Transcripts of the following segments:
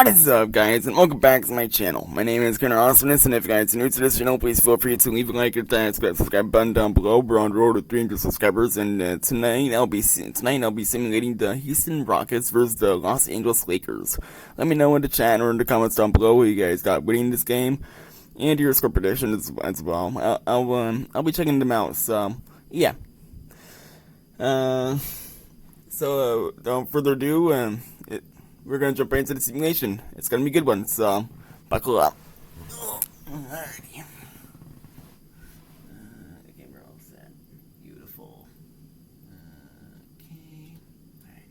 What is up, guys, and welcome back to my channel. My name is Connor Awesomeness, and if you guys are new to this channel, please feel free to leave a like, hit that subscribe button down below. We're on the road to 300 subscribers, and tonight I'll be simulating the Houston Rockets versus the Los Angeles Lakers. Let me know in the chat or in the comments down below what you guys got winning this game, and your score prediction as well. I'll be checking them out. So yeah. So without further ado, we're gonna jump right into the simulation. It's gonna be a good one, so buckle up. Alrighty. The camera all set. Beautiful. Okay. Alright.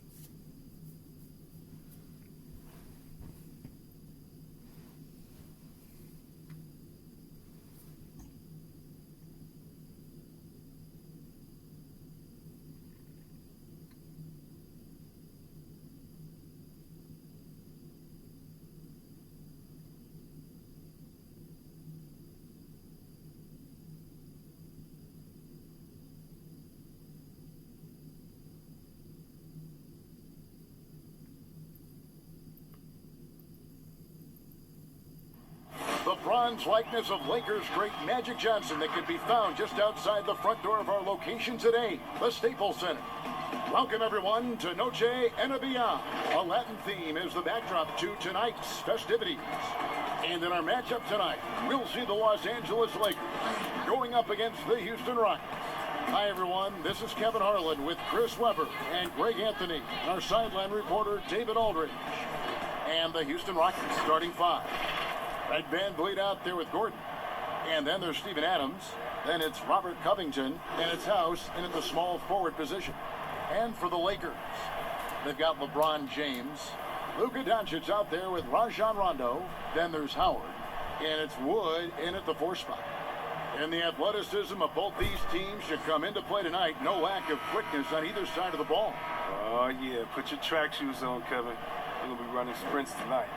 The bronze likeness of Lakers great Magic Johnson that can be found just outside the front door of our location today, the Staples Center. Welcome, everyone, to Noche and Beyond. A Latin theme is the backdrop to tonight's festivities. And in our matchup tonight, we'll see the Los Angeles Lakers going up against the Houston Rockets. Hi, everyone. This is Kevin Harlan with Chris Webber and Greg Anthony, and our sideline reporter, David Aldridge. And the Houston Rockets starting five. Red Van Vliet out there with Gordon. And then there's Steven Adams. Then it's Robert Covington. And it's House in at the small forward position. And for the Lakers, they've got LeBron James. Luka Doncic out there with Rajon Rondo. Then there's Howard. And it's Wood in at the 4 spot. And the athleticism of both these teams should come into play tonight. No lack of quickness on either side of the ball. Oh, yeah. Put your track shoes on, Kevin. We're going to be running sprints tonight.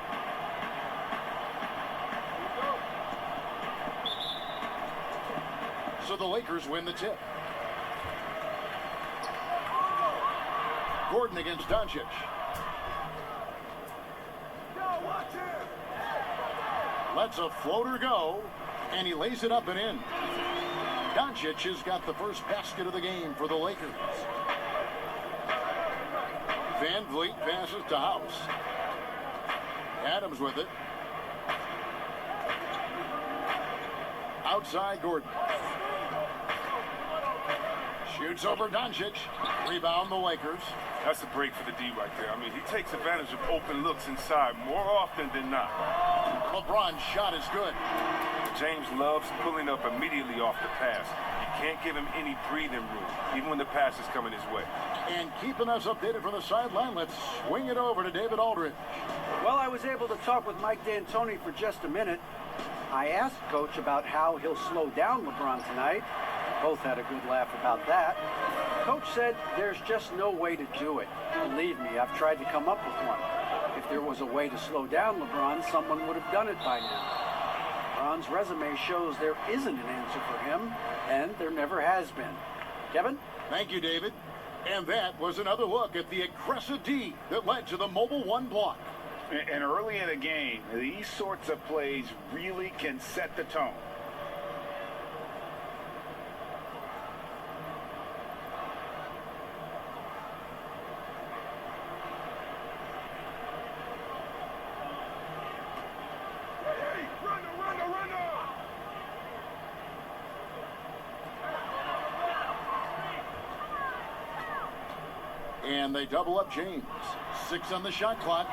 So the Lakers win the tip. Gordon against Doncic. Lets a floater go, and he lays it up and in. Doncic has got the first basket of the game for the Lakers. Van Vliet passes to House. Adams with it. Outside Gordon. Shoots over Doncic. Rebound the Lakers. That's a break for the D right there. I mean, he takes advantage of open looks inside more often than not. LeBron's shot is good. James loves pulling up immediately off the pass. You can't give him any breathing room, even when the pass is coming his way. And keeping us updated from the sideline, let's swing it over to David Aldridge. Well, I was able to talk with Mike D'Antoni for just a minute. I asked Coach about how he'll slow down LeBron tonight. Both had a good laugh about that. Coach said there's just no way to do it. Believe me, I've tried to come up with one. If there was a way to slow down LeBron, someone would have done it by now. LeBron's resume shows there isn't an answer for him, and there never has been. Kevin? Thank you, David. And that was another look at the aggressive D that led to the Mobile One block. And early in a game, these sorts of plays really can set the tone. And they double up James. 6 on the shot clock.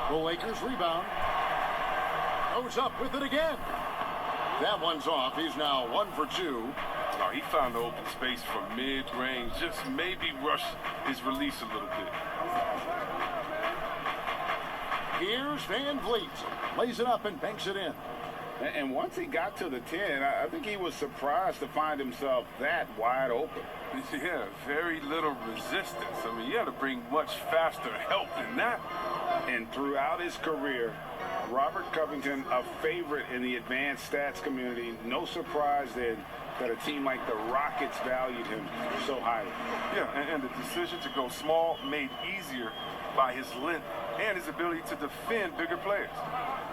The Lakers rebound. Goes up with it again. That one's off. He's now 1 for 2. Now, he found the open space from mid-range. Just maybe rush his release a little bit. Here's Van Vliet. Lays it up and banks it in. And once he got to the 10, I think he was surprised to find himself that wide open. Yeah, very little resistance. I mean, you had to bring much faster help than that. And throughout his career, Robert Covington, a favorite in the advanced stats community. No surprise then that a team like the Rockets valued him so highly. Yeah, and the decision to go small made easier by his length and his ability to defend bigger players.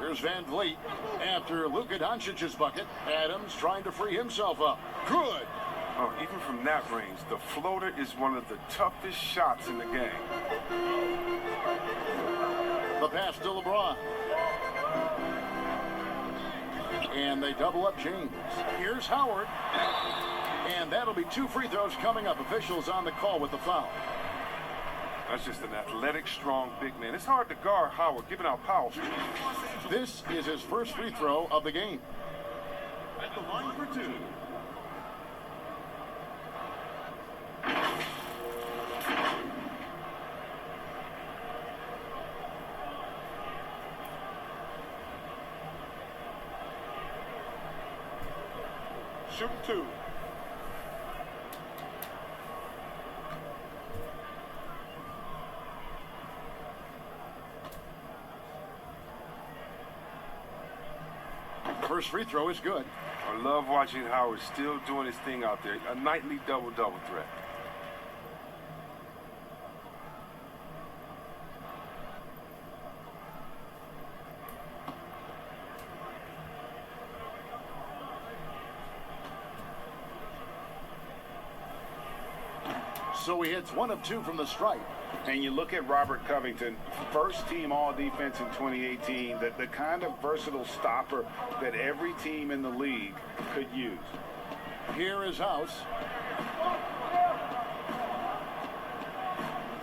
Here's Van Vliet after Luka Doncic's bucket. Adams trying to free himself up. Good. Oh, even from that range, the floater is one of the toughest shots in the game. The pass to LeBron. And they double up James. Here's Howard. And that'll be 2 free throws coming up. Officials on the call with the foul. That's just an athletic, strong big man. It's hard to guard Howard, giving out power. This is his first free throw of the game. At the line for 2. Shoot 2. First free throw is good. I love watching Howard still doing his thing out there. A nightly double-double threat. So he hits 1 of 2 from the stripe. And you look at Robert Covington, first team all-defense in 2018, the kind of versatile stopper that every team in the league could use. Here is House.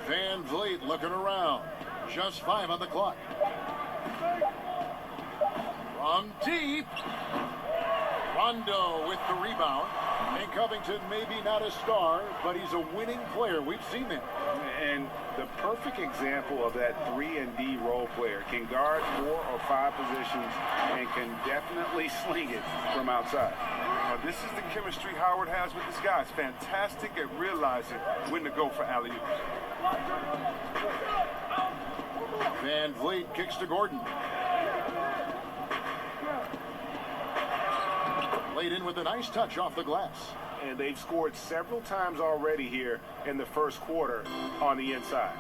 Van Vliet looking around. Just 5 on the clock. From deep. Rondo with the rebound. And Covington maybe not a star, but he's a winning player. We've seen that. And the perfect example of that 3-and-D role player. Can guard 4 or 5 positions and can definitely sling it from outside. This is the chemistry Howard has with his guys. Fantastic at realizing when to go for alley-oops. Van Vliet kicks to Gordon. Laid in with a nice touch off the glass. And they've scored several times already here in the first quarter on the inside.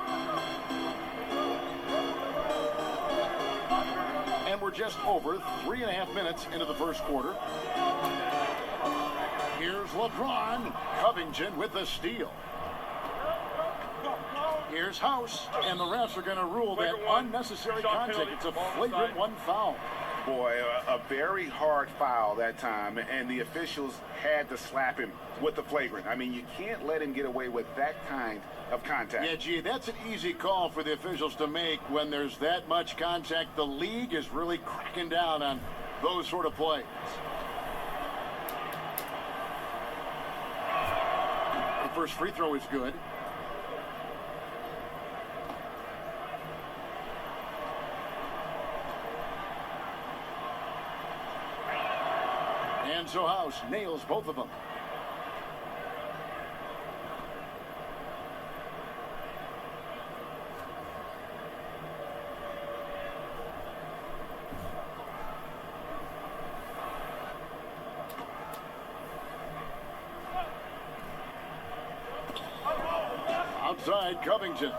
And we're just over 3.5 minutes into the first quarter. Here's LeBron. Covington with the steal. Here's House, and the refs are going to rule that unnecessary contact. It's a flagrant 1 foul. Boy, a very hard foul that time, and the officials had to slap him with the flagrant. I mean, you can't let him get away with that kind of contact. Yeah, gee, that's an easy call for the officials to make when there's that much contact. The league is really cracking down on those sort of plays. The first free throw is good. And so House nails both of them. Outside Covington.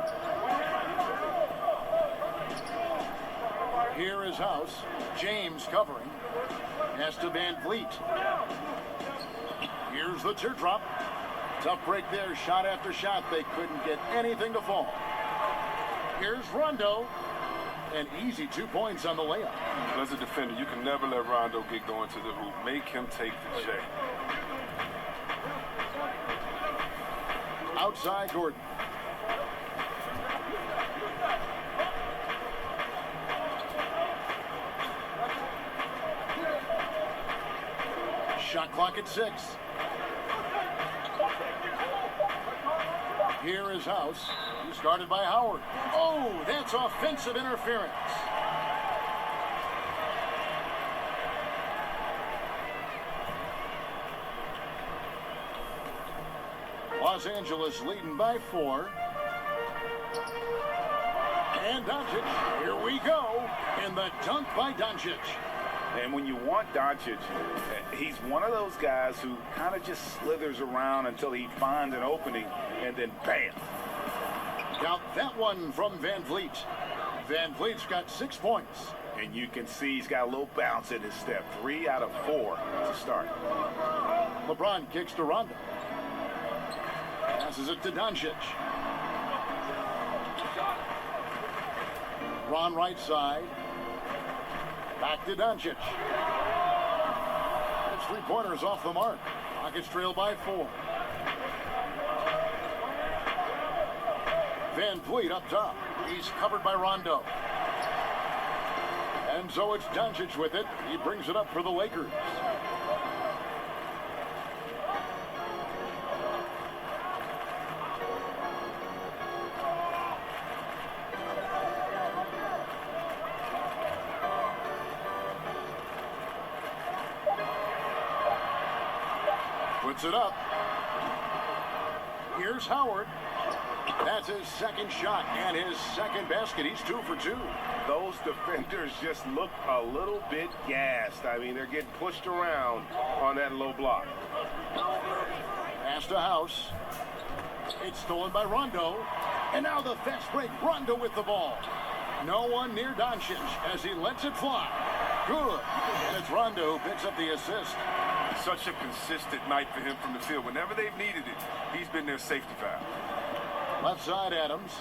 Here is House. James covering. Pass to Van Vliet. Here's the teardrop. Tough break there. Shot after shot. They couldn't get anything to fall. Here's Rondo. And easy 2 points on the layup. As a defender, you can never let Rondo get going to the hoop. Make him take the J. Outside Gordon. Shot clock at 6. Here is House, who started by Howard. Oh, that's offensive interference. Los Angeles leading by 4. And Doncic, here we go, in the dunk by Doncic. And when you want Doncic, he's one of those guys who kind of just slithers around until he finds an opening, and then bam. Count that one from Van Vliet. Van Vliet's got 6 points. And you can see he's got a little bounce in his step. 3 out of 4 to start. LeBron kicks to Rondo. Passes it to Doncic. Ron right side. Back to Doncic. That's 3-pointers off the mark. Rockets trail by 4. Van Vliet up top. He's covered by Rondo. And so it's Doncic with it. He brings it up for the Lakers. Puts it up. Here's Howard. That's his second shot and his second basket. He's 2 for 2. Those defenders just look a little bit gassed. I mean, they're getting pushed around on that low block. Pass to House. It's stolen by Rondo. And now the fast break. Rondo with the ball. No one near Doncic as he lets it fly. Good. And it's Rondo who picks up the assist. Such a consistent night for him from the field. Whenever they've needed it, he's been their safety valve. Left side, Adams.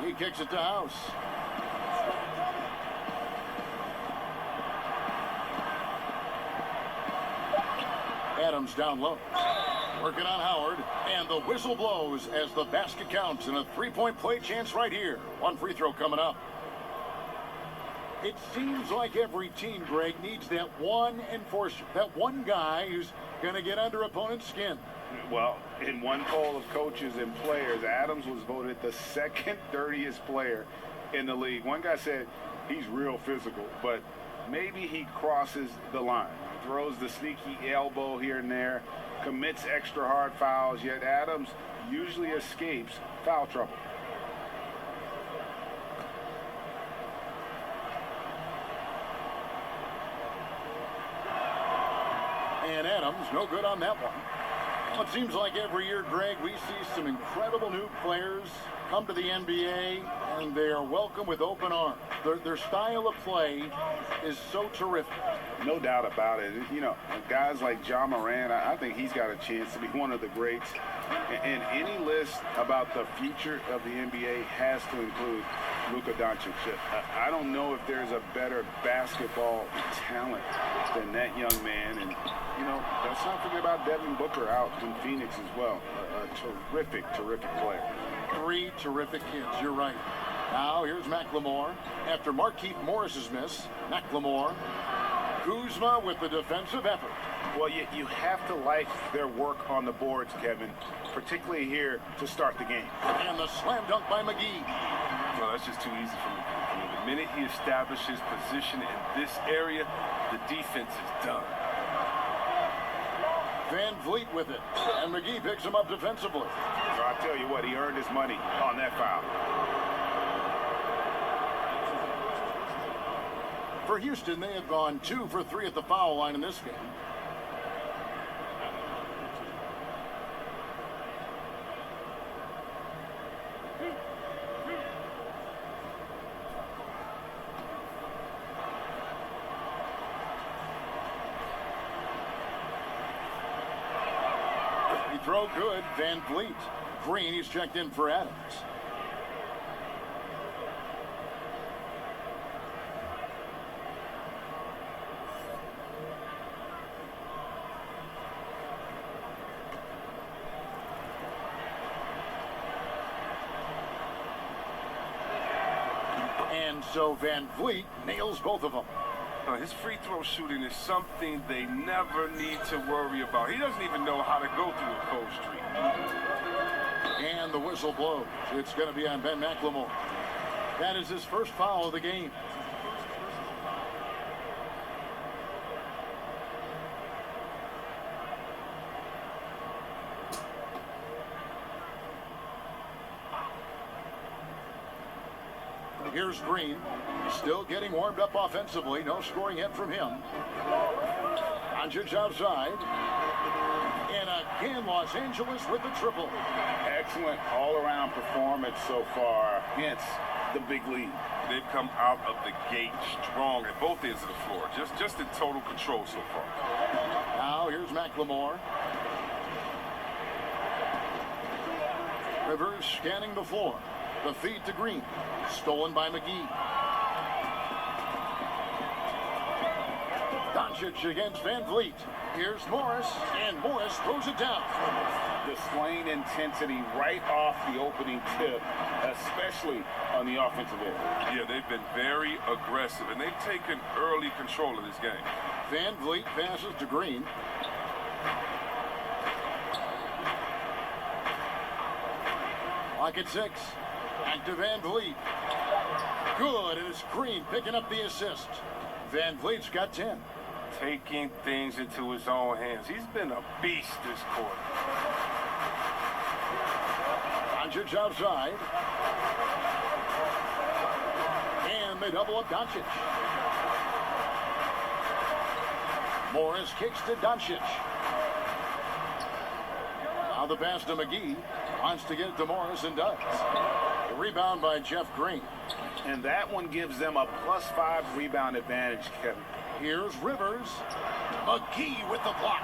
He kicks it to House. Adams down low. Working on Howard. And the whistle blows as the basket counts. And a 3-point play chance right here. 1 free throw coming up. It seems like every team, Greg, needs that one enforcer. That one guy who's going to get under opponent's skin. Well, in one poll of coaches and players, Adams was voted the second dirtiest player in the league. One guy said he's real physical, but maybe he crosses the line. Throws the sneaky elbow here and there, commits extra hard fouls, yet Adams usually escapes foul trouble. And Adams, no good on that one. Well, it seems like every year, Greg, we see some incredible new players come to the NBA, and they are welcome with open arms. Their style of play is so terrific. No doubt about it. You know, guys like Ja Morant, I think he's got a chance to be one of the greats. And any list about the future of the NBA has to include Luka Doncic. I don't know if there's a better basketball talent than that young man. And, you know, let's not forget about Devin Booker out in Phoenix as well. A terrific, terrific player. 3 terrific kids, you're right. Now here's McLemore. After Markieff Morris's miss, McLemore. Kuzma with the defensive effort. Well, you have to like their work on the boards, Kevin, particularly here to start the game. And the slam dunk by McGee. Well, that's just too easy for me. I mean, the minute he establishes position in this area, the defense is done. Van Vliet with it. And McGee picks him up defensively. So I tell you what, he earned his money on that foul. For Houston, they have gone 2 for 3 at the foul line in this game. He throw good, Van Vliet. Green, he's checked in for Adams. And so Van Vliet nails both of them. His free throw shooting is something they never need to worry about. He doesn't even know how to go through a cold streak. And the whistle blows. It's going to be on Ben McLemore. That is his first foul of the game. Here's Green, still getting warmed up offensively. No scoring yet from him. Doncic outside. And again, Los Angeles with the triple. Excellent all-around performance so far, hence the big lead. They've come out of the gate strong at both ends of the floor. Just in total control so far. Now here's McLemore. Rivers scanning the floor. The feed to Green. Stolen by McGee. Doncic against Van Vliet. Here's Morris, and Morris throws it down. Displaying intensity right off the opening tip, especially on the offensive end. Yeah, they've been very aggressive, and they've taken early control of this game. Van Vliet passes to Green. Lock at 6. Back to Van Vliet. Good, and it's Green picking up the assist. Van Vliet's got 10. Taking things into his own hands. He's been a beast this quarter. Doncic outside. And they double up Doncic. Morris kicks to Doncic. Now the pass to McGee. Wants to get it to Morris and does. The rebound by Jeff Green. And that one gives them a +5 rebound advantage, Kevin. Here's Rivers. McGee with the block.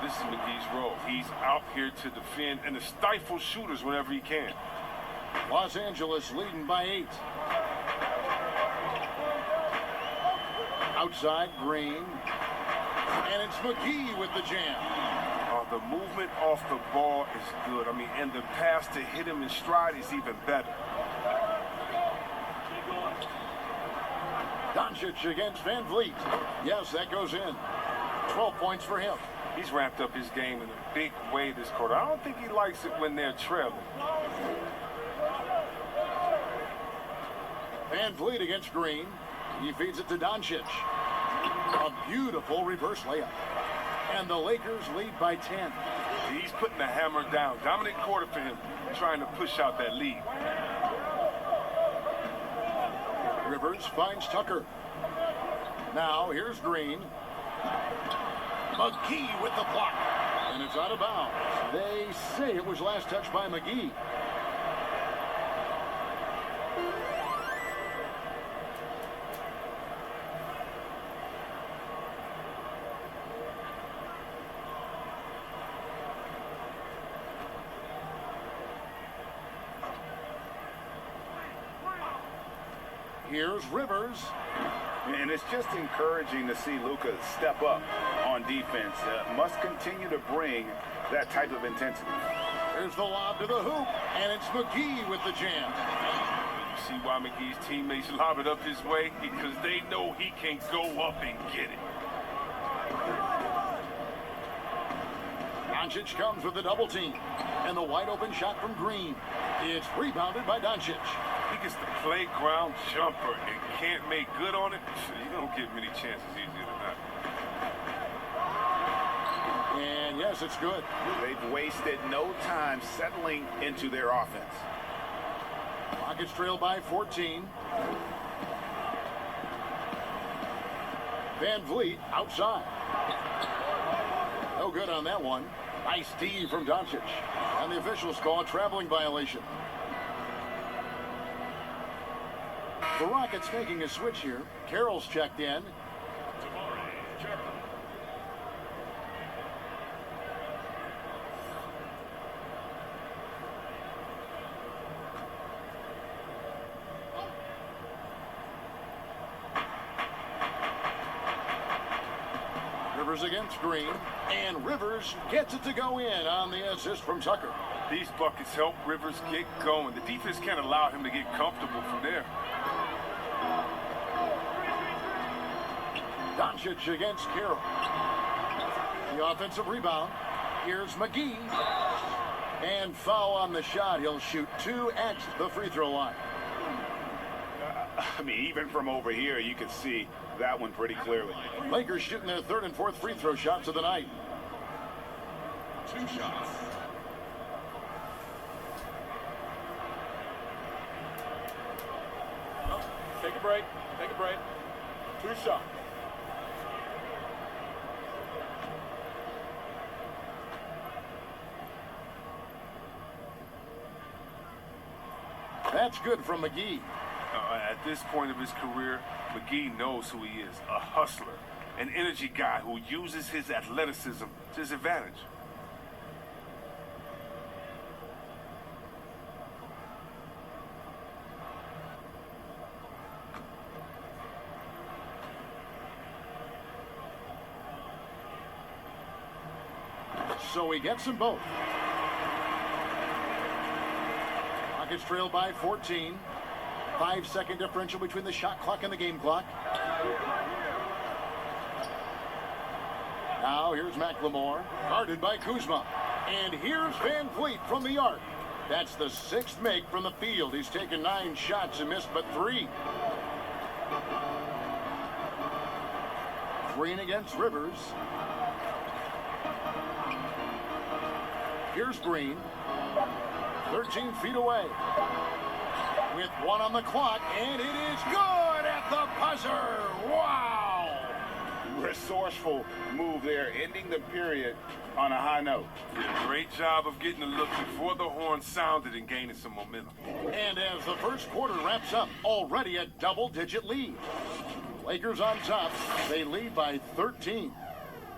This is McGee's role. He's out here to defend and to stifle shooters whenever he can. Los Angeles leading by 8. Outside, Green. And it's McGee with the jam. The movement off the ball is good. I mean, and the pass to hit him in stride is even better. Doncic against Van Vliet. Yes, that goes in. 12 points for him. He's ramped up his game in a big way this quarter. I don't think he likes it when they're trailing. Van Vliet against Green. He feeds it to Doncic. A beautiful reverse layup. And the Lakers lead by 10. He's putting the hammer down. Dominant quarter for him, trying to push out that lead. Rivers finds Tucker. Now here's Green. McGee with the block. And it's out of bounds. They say it was last touched by McGee. Here's Rivers. And it's just encouraging to see Luka step up on defense. Must continue to bring that type of intensity. Here's the lob to the hoop, and it's McGee with the jam. You see why McGee's teammates lob it up his way? Because they know he can go up and get it. Doncic comes with a double team, and the wide open shot from Green. It's rebounded by Doncic. He gets the playground jumper and can't make good on it. You don't get many chances easier than that. And yes, it's good. They've wasted no time settling into their offense. Rockets trail by 14. Van Vliet outside. No good on that one. Nice D from Doncic. And the officials call a traveling violation. The Rockets making a switch here. Carroll's checked in. Rivers against Green, and Rivers gets it to go in on the assist from Tucker. These buckets help Rivers get going. The defense can't allow him to get comfortable from there. Doncic against Carroll. The offensive rebound. Here's McGee. And foul on the shot. He'll shoot 2 at the free throw line. I mean, even from over here, you can see that one pretty clearly. Lakers shooting their 3rd and 4th free throw shots of the night. 2 shots. Take a break. Take a break. 2 shots. That's good from McGee. At this point of his career, McGee knows who he is, a hustler, an energy guy who uses his athleticism to his advantage. So he gets them both. Rockets trail by 14. 5-second differential between the shot clock and the game clock. Now here's McLemore, guarded by Kuzma. And here's Van Vliet from the arc. That's the 6th make from the field. He's taken 9 shots and missed but 3. Green against Rivers. Here's Green, 13 feet away. With 1 on the clock, and it is good at the buzzer. Wow! Resourceful move there, ending the period on a high note. Yeah, great job of getting a look before the horn sounded and gaining some momentum. And as the first quarter wraps up, already a double-digit lead. Lakers on top. They lead by 13.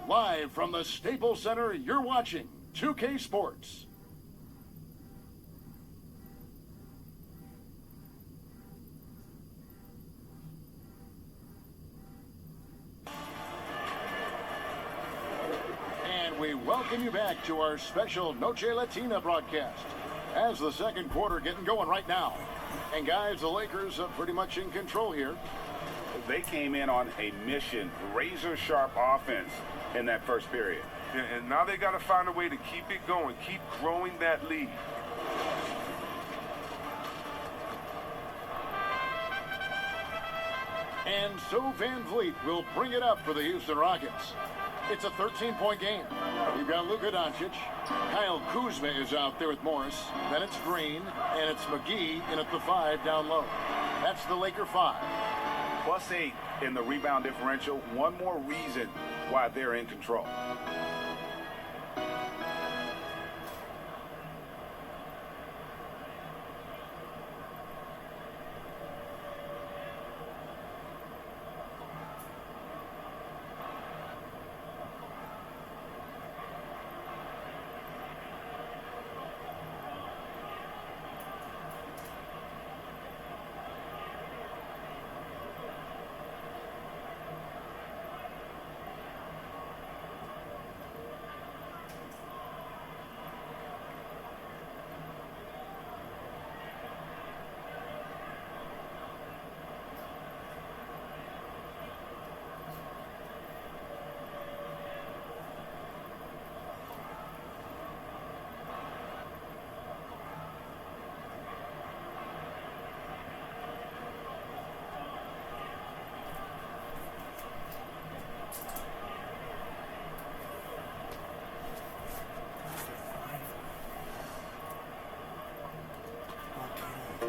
Live from the Staples Center, you're watching 2K Sports. And we welcome you back to our special Noche Latina broadcast. As the second quarter getting going right now. And guys, the Lakers are pretty much in control here. They came in on a mission, razor-sharp offense in that first period. Yeah, and now they got to find a way to keep it going, keep growing that lead. And so Van Vliet will bring it up for the Houston Rockets. It's a 13-point game. You've got Luka Doncic. Kyle Kuzma is out there with Morris. Then it's Green, and it's McGee in at the 5 down low. That's the Laker 5. +8 in the rebound differential. One more reason why they're in control.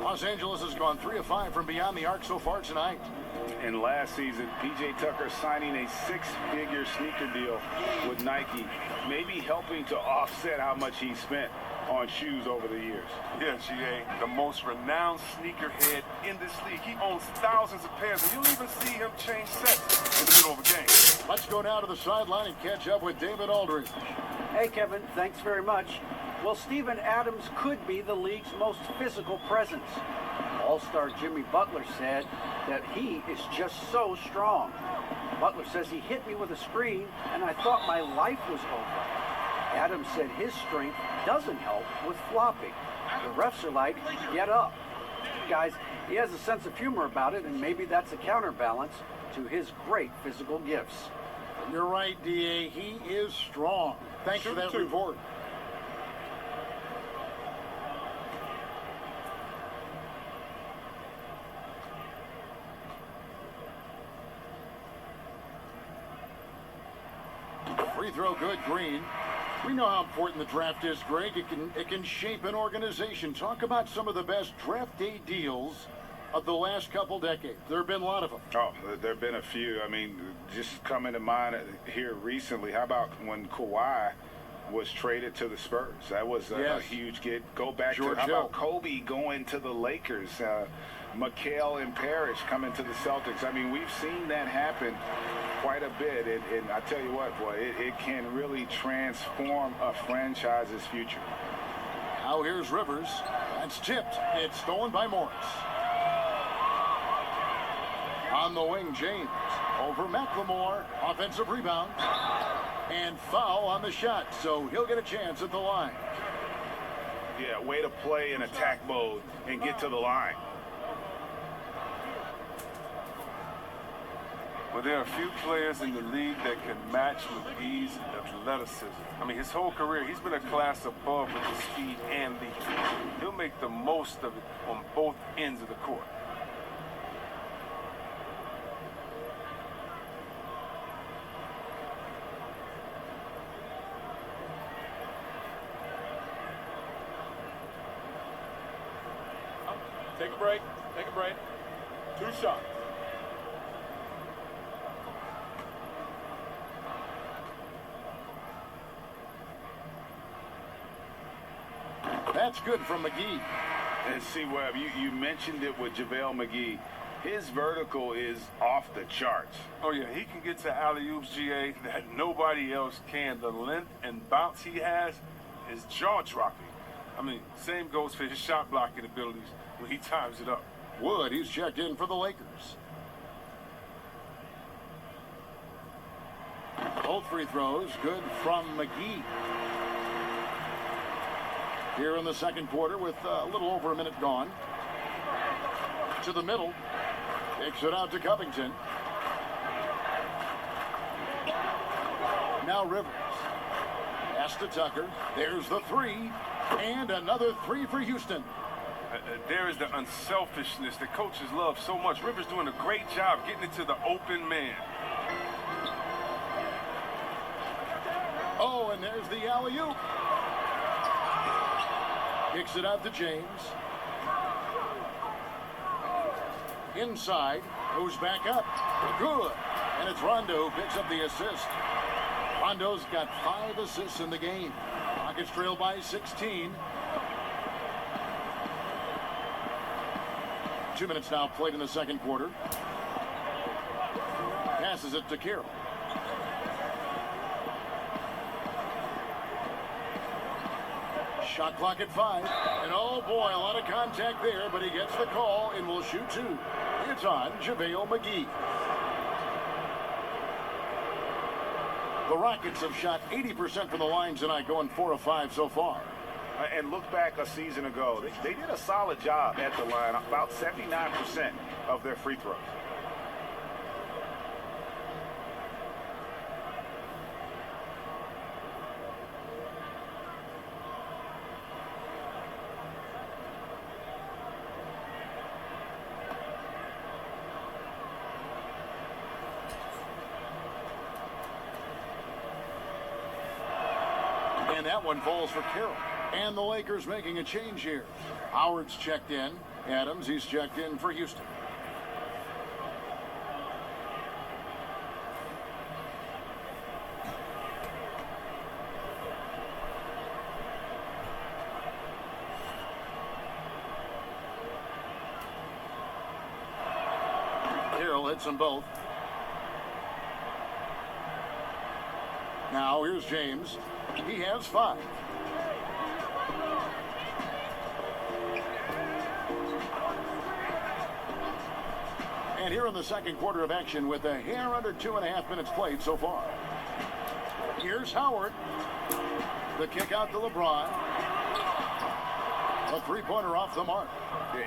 Los Angeles has gone 3 of 5 from beyond the arc so far tonight. And last season, P.J. Tucker signing a 6-figure sneaker deal with Nike, maybe helping to offset how much he spent on shoes over the years. Yeah, GA, the most renowned sneakerhead in this league. He owns thousands of pairs, and you'll even see him change sets in the middle of a game. Let's go down to the sideline and catch up with David Aldridge. Hey, Kevin, thanks very much. Well, Steven Adams could be the league's most physical presence. All-star Jimmy Butler said that he is just so strong. Butler says he hit me with a screen, and I thought my life was over. Adams said his strength doesn't help with flopping. The refs are like, get up. Guys, he has a sense of humor about it, and maybe that's a counterbalance to his great physical gifts. You're right, D.A. He is strong. Thanks for that report. Free throw good, Green. We know how important the draft is, Greg. It can shape an organization. Talk about some of the best draft day deals of the last couple decades. There have been a lot of them. Oh, there have been a few. I mean, just coming to mind here recently, how about when Kawhi was traded to the Spurs. That was a Yes. huge get. Go back George to, how Hill. about Kobe going to the Lakers? McHale and Parrish coming to the Celtics. I mean, we've seen that happen quite a bit. And I tell you what, boy, it can really transform a franchise's future. Now here's Rivers. That's tipped. It's stolen by Morris. On the wing, James. Over McLemore. Offensive rebound. And foul on the shot, so he'll get a chance at the line. Yeah, way to play in attack mode and get to the line. Well, there are a few players in the league that can match McGee's athleticism. I mean, his whole career, he's been a class above with his speed and defense. He'll make the most of it on both ends of the court. Take a break. Take a break. 2 shots. That's good from McGee. And see, Webb, you mentioned it with JaVale McGee. His vertical is off the charts. Oh, yeah, he can get to alley-oops, GA, that nobody else can. The length and bounce he has is jaw-dropping. I mean, same goes for his shot blocking abilities when he times it up. Wood, he's checked in for the Lakers. Both free throws good from McGee. Here in the second quarter with a little over a minute gone. To the middle. Takes it out to Covington. Now Rivers. Pass to Tucker. There's the three. And another three for Houston. There is the unselfishness that coaches love so much. Rivers doing a great job getting it to the open man. Oh, and there's the alley-oop. Kicks it out to James. Inside, goes back up. Good. And it's Rondo who picks up the assist. Rondo's got 5 assists in the game. Rockets trail by 16. 2 minutes now played in the second quarter. Passes it to Carroll. Shot clock at 5. And oh boy, a lot of contact there, but he gets the call and will shoot 2. It's on JaVale McGee. The Rockets have shot 80% from the line tonight, going 4 of 5 so far. And look back a season ago, they did a solid job at the line, about 79% of their free throws. And that one falls for Carroll. And the Lakers making a change here. Howard's checked in. Adams, he's checked in for Houston. Carroll hits them both. Now here's James. He has 5. And here in the second quarter of action with a hair under 2.5 minutes played so far. Here's Howard. The kick out to LeBron. A three-pointer off the mark.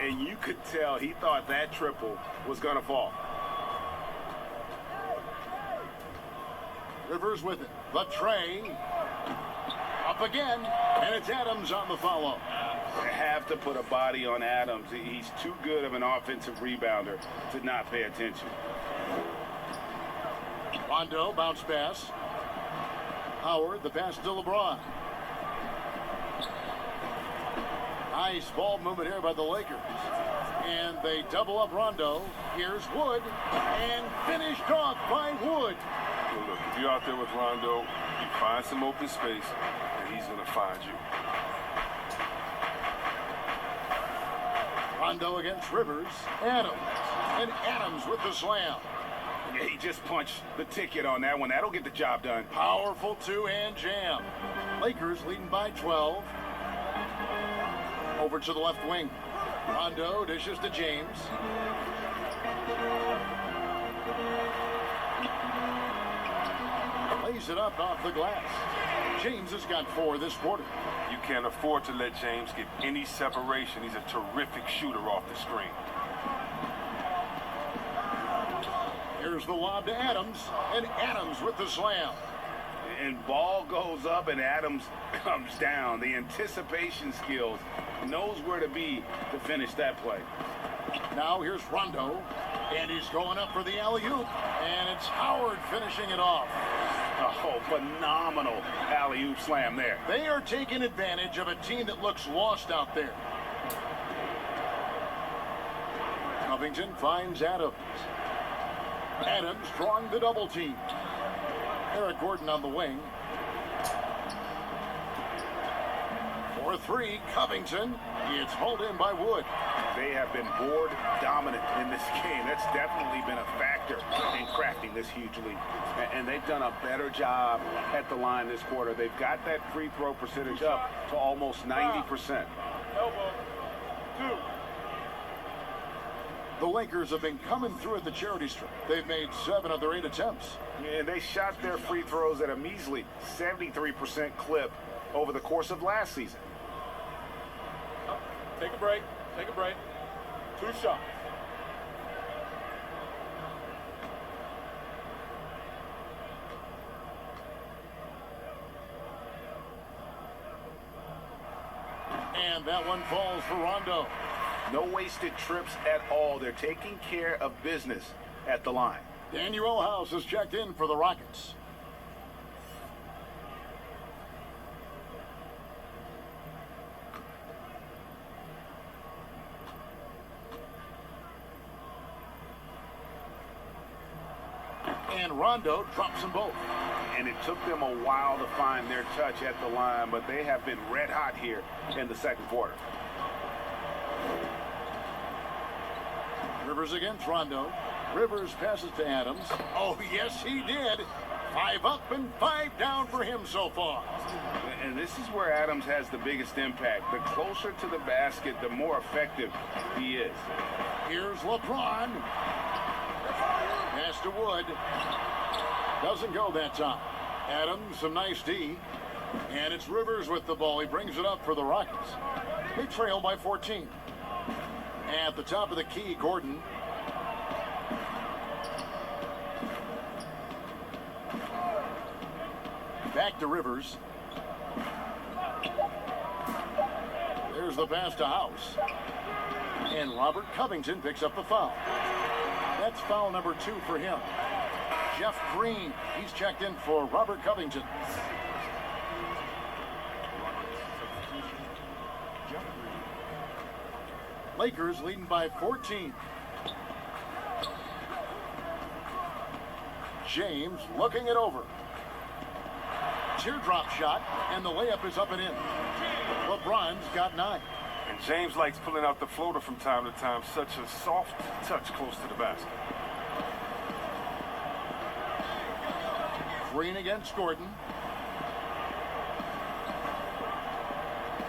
And you could tell he thought that triple was going to fall. Rivers with it. The tray. Up again. And it's Adams on the follow. They have to put a body on Adams. He's too good of an offensive rebounder to not pay attention. Rondo, bounce pass. Howard, the pass to LeBron. Nice ball movement here by the Lakers. And they double up Rondo. Here's Wood. And finished off by Wood. Well, look, if you're out there with Rondo, You find some open space, and he's going to find you. Rondo against Rivers. Adams. And Adams with the slam. Yeah, he just punched the ticket on that one. That'll get the job done. Powerful two-hand jam. Lakers leading by 12. Over to the left wing. Rondo dishes to James. Lays it up off the glass. James has got 4 this quarter. You can't afford to let James get any separation. He's a terrific shooter off the screen. Here's the lob to Adams, and Adams with the slam. And ball goes up and Adams comes down. The anticipation skills, knows where to be to finish that play. Now here's Rondo, and he's going up for the alley-oop, and it's Howard finishing it off. Oh, phenomenal alley-oop slam there. They are taking advantage of a team that looks lost out there. Covington finds Adams. Adams drawing the double team. Eric Gordon on the wing. For 3, Covington. It's hauled in by Wood. They have been board dominant in this game. That's definitely been a factor in crafting this huge lead. And they've done a better job at the line this quarter. They've got that free throw percentage up to almost 90%. Elbow. 2. The Lakers have been coming through at the charity stripe. They've made 7 of their 8 attempts. And they shot their free throws at a measly 73% clip over the course of last season. Take a break. Take a break. 2 shots. And that one falls for Rondo. No wasted trips at all. They're taking care of business at the line. Daniel House has checked in for the Rockets. And Rondo drops them both. And it took them a while to find their touch at the line, but they have been red hot here in the second quarter. Rivers against Rondo. Rivers passes to Adams. Oh, yes, he did. 5 up and 5 down for him so far. And this is where Adams has the biggest impact. The closer to the basket, the more effective he is. Here's LeBron. Pass to Wood. Doesn't go that time. Adams, some nice D. And it's Rivers with the ball. He brings it up for the Rockets. They trail by 14. At the top of the key, Gordon. Back to Rivers. There's the pass to House. And Robert Covington picks up the foul. That's foul number 2 for him. Jeff Green, he's checked in for Robert Covington. Lakers leading by 14. James looking it over. Teardrop shot, and the layup is up and in. LeBron's got 9. And James likes pulling out the floater from time to time. Such a soft touch close to the basket. Green against Gordon.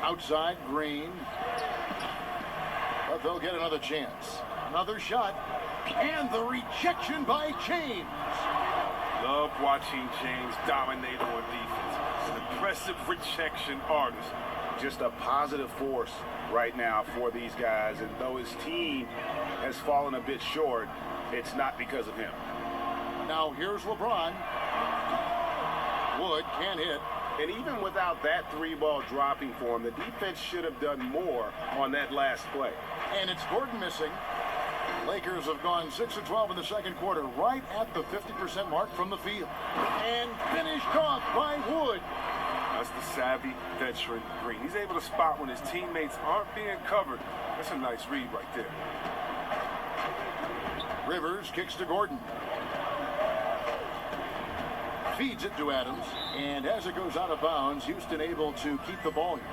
Outside, Green. But they'll get another chance. Another shot. And the rejection by James. Love watching James dominate on defense. An impressive rejection artist. Just a positive force right now for these guys. And though his team has fallen a bit short, it's not because of him. Now here's LeBron. Wood can't hit. And even without that 3-ball dropping for him, the defense should have done more on that last play. And it's Gordon missing. Lakers have gone 6 of 12 in the second quarter, right at the 50% mark from the field. And finished off by Wood. That's the savvy veteran Green. He's able to spot when his teammates aren't being covered. That's a nice read right there. Rivers kicks to Gordon. Feeds it to Adams, and as it goes out of bounds, Houston able to keep the ball here.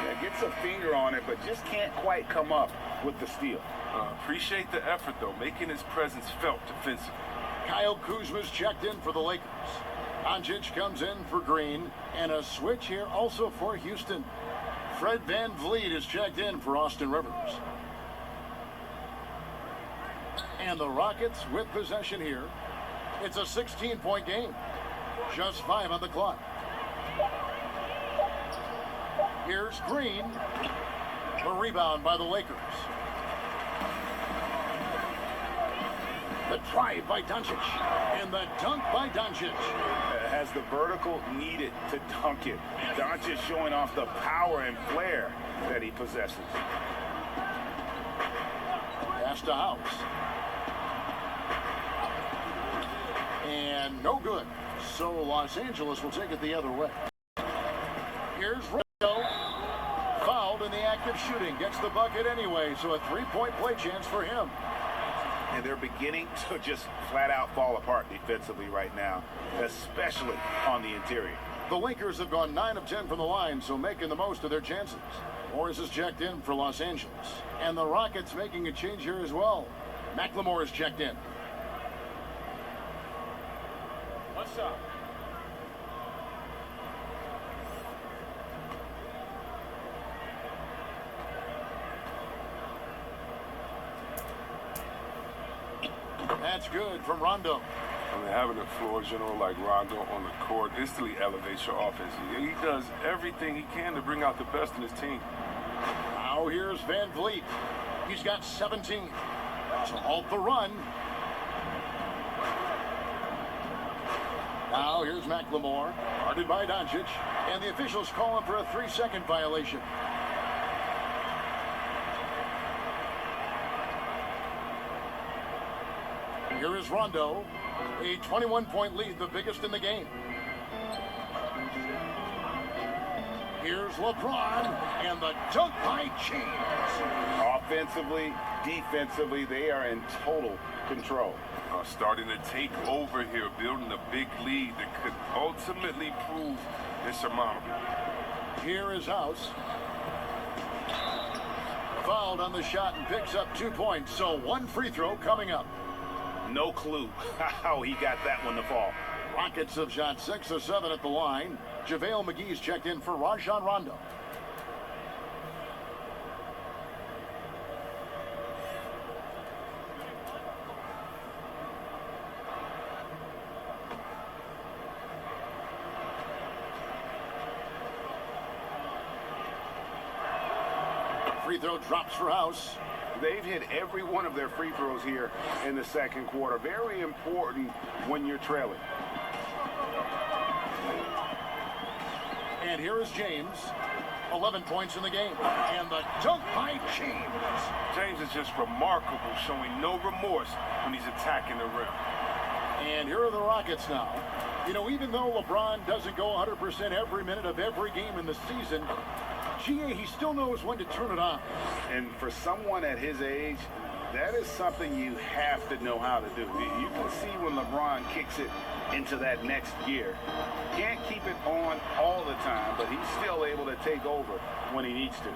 Yeah, gets a finger on it, but just can't quite come up with the steal. Appreciate the effort, though, making his presence felt defensively. Kyle Kuzma's checked in for the Lakers. Doncic comes in for Green, and a switch here also for Houston. Fred VanVleet is checked in for Austin Rivers. And the Rockets with possession here. It's a 16-point game. Just 5 on the clock. Here's Green. The rebound by the Lakers. The drive by Doncic. And the dunk by Doncic. Has the vertical needed to dunk it. Doncic showing off the power and flair that he possesses. Pass to House. And no good. So Los Angeles will take it the other way. Here's Rondo. Fouled in the act of shooting. Gets the bucket anyway, so a 3-point play chance for him. And they're beginning to just flat out fall apart defensively right now, especially on the interior. The Lakers have gone 9 of 10 from the line, so making the most of their chances. Morris is checked in for Los Angeles. And the Rockets making a change here as well. McLemore is checked in. One shot. That's good from Rondo. I mean, having a floor general like Rondo on the court instantly elevates your offense. He does everything he can to bring out the best in his team. Now here's VanVleet. He's got 17. To halt the run. Now here's McLemore. Guarded by Doncic. And the officials calling for a 3-second violation. Here is Rondo. A 21-point lead, the biggest in the game. Here's LeBron, and the dunk by James. Offensively, defensively, they are in total control. Starting to take over here, building a big lead that could ultimately prove insurmountable. Here is House. Fouled on the shot and picks up 2 points, so 1 free throw coming up. No clue how he got that one to fall. Rockets have shot 6 of 7 at the line. JaVale McGee's checked in for Rajon Rondo. Free throw drops for House. They've hit every one of their free throws here in the second quarter. Very important when you're trailing. And here is James. 11 points in the game. And the dunk by James. James is just remarkable, showing no remorse when he's attacking the rim. And here are the Rockets now. You know, even though LeBron doesn't go 100% every minute of every game in the season, he still knows when to turn it on. And for someone at his age, that is something you have to know how to do. You can see when LeBron kicks it into that next gear. Can't keep it on all the time, but he's still able to take over when he needs to.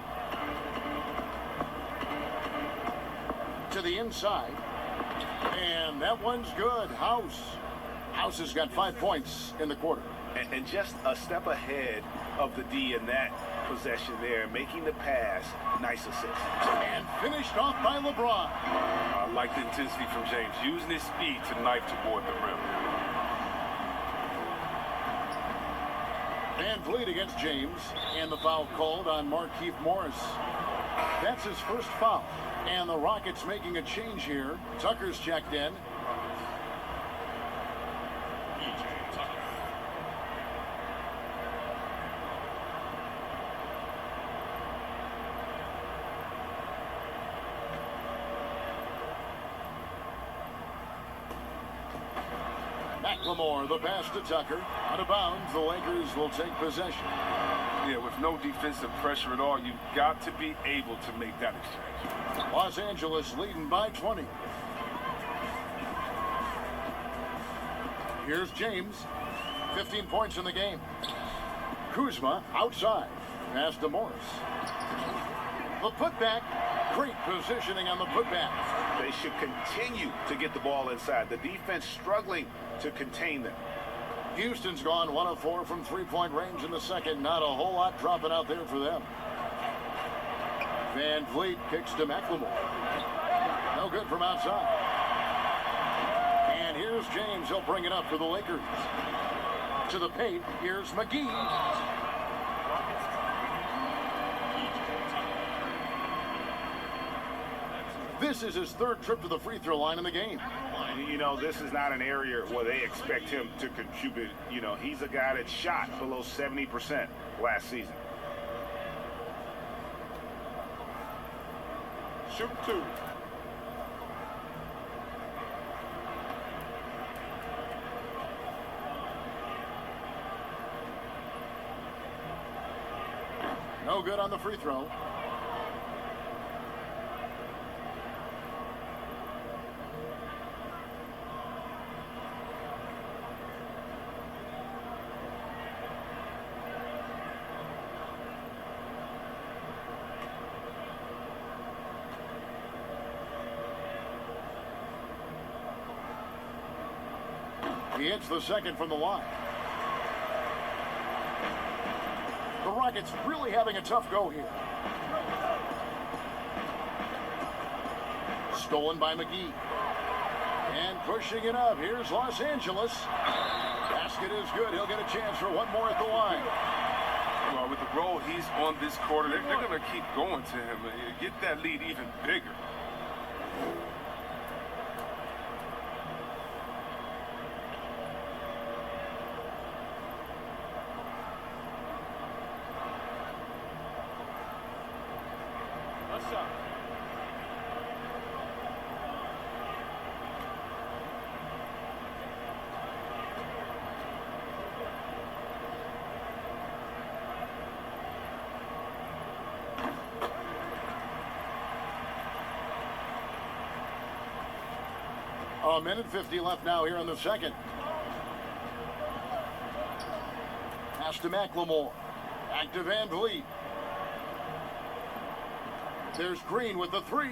To the inside. And that one's good. House has got 5 points in the quarter. And just a step ahead of the D in that possession there, making the pass. Nice assist. And finished off by LeBron. I like the intensity from James, using his speed to knife toward the rim. VanVleet against James, and the foul called on Markieff Morris. That's his first foul. And the Rockets making a change here. Tucker's checked in. McLemore, the pass to Tucker. Out of bounds, the Lakers will take possession. Yeah, with no defensive pressure at all, you've got to be able to make that exchange. Los Angeles leading by 20. Here's James. 15 points in the game. Kuzma outside. Pass to Morris. The putback. Great positioning on the putback. They should continue to get the ball inside. The defense struggling to contain them. Houston's gone 1 of 4 from three-point range in the second. Not a whole lot dropping out there for them. Van Vliet kicks to McLemore. No good from outside. And here's James. He'll bring it up for the Lakers. To the paint. Here's McGee. This is his third trip to the free throw line in the game. You know, this is not an area where they expect him to contribute. You know, he's a guy that shot below 70% last season. Shoot 2. No good on the free throw. He hits the second from the line. The Rockets really having a tough go here. Stolen by McGee. And pushing it up. Here's Los Angeles. Basket is good. He'll get a chance for one more at the line. Well, with the role he's on this quarter, they're going to keep going to him. Get that lead even bigger. What's up? A minute 50 left now here in the second. Pass to McLemore. Back to Van Vliet. There's Green with the three.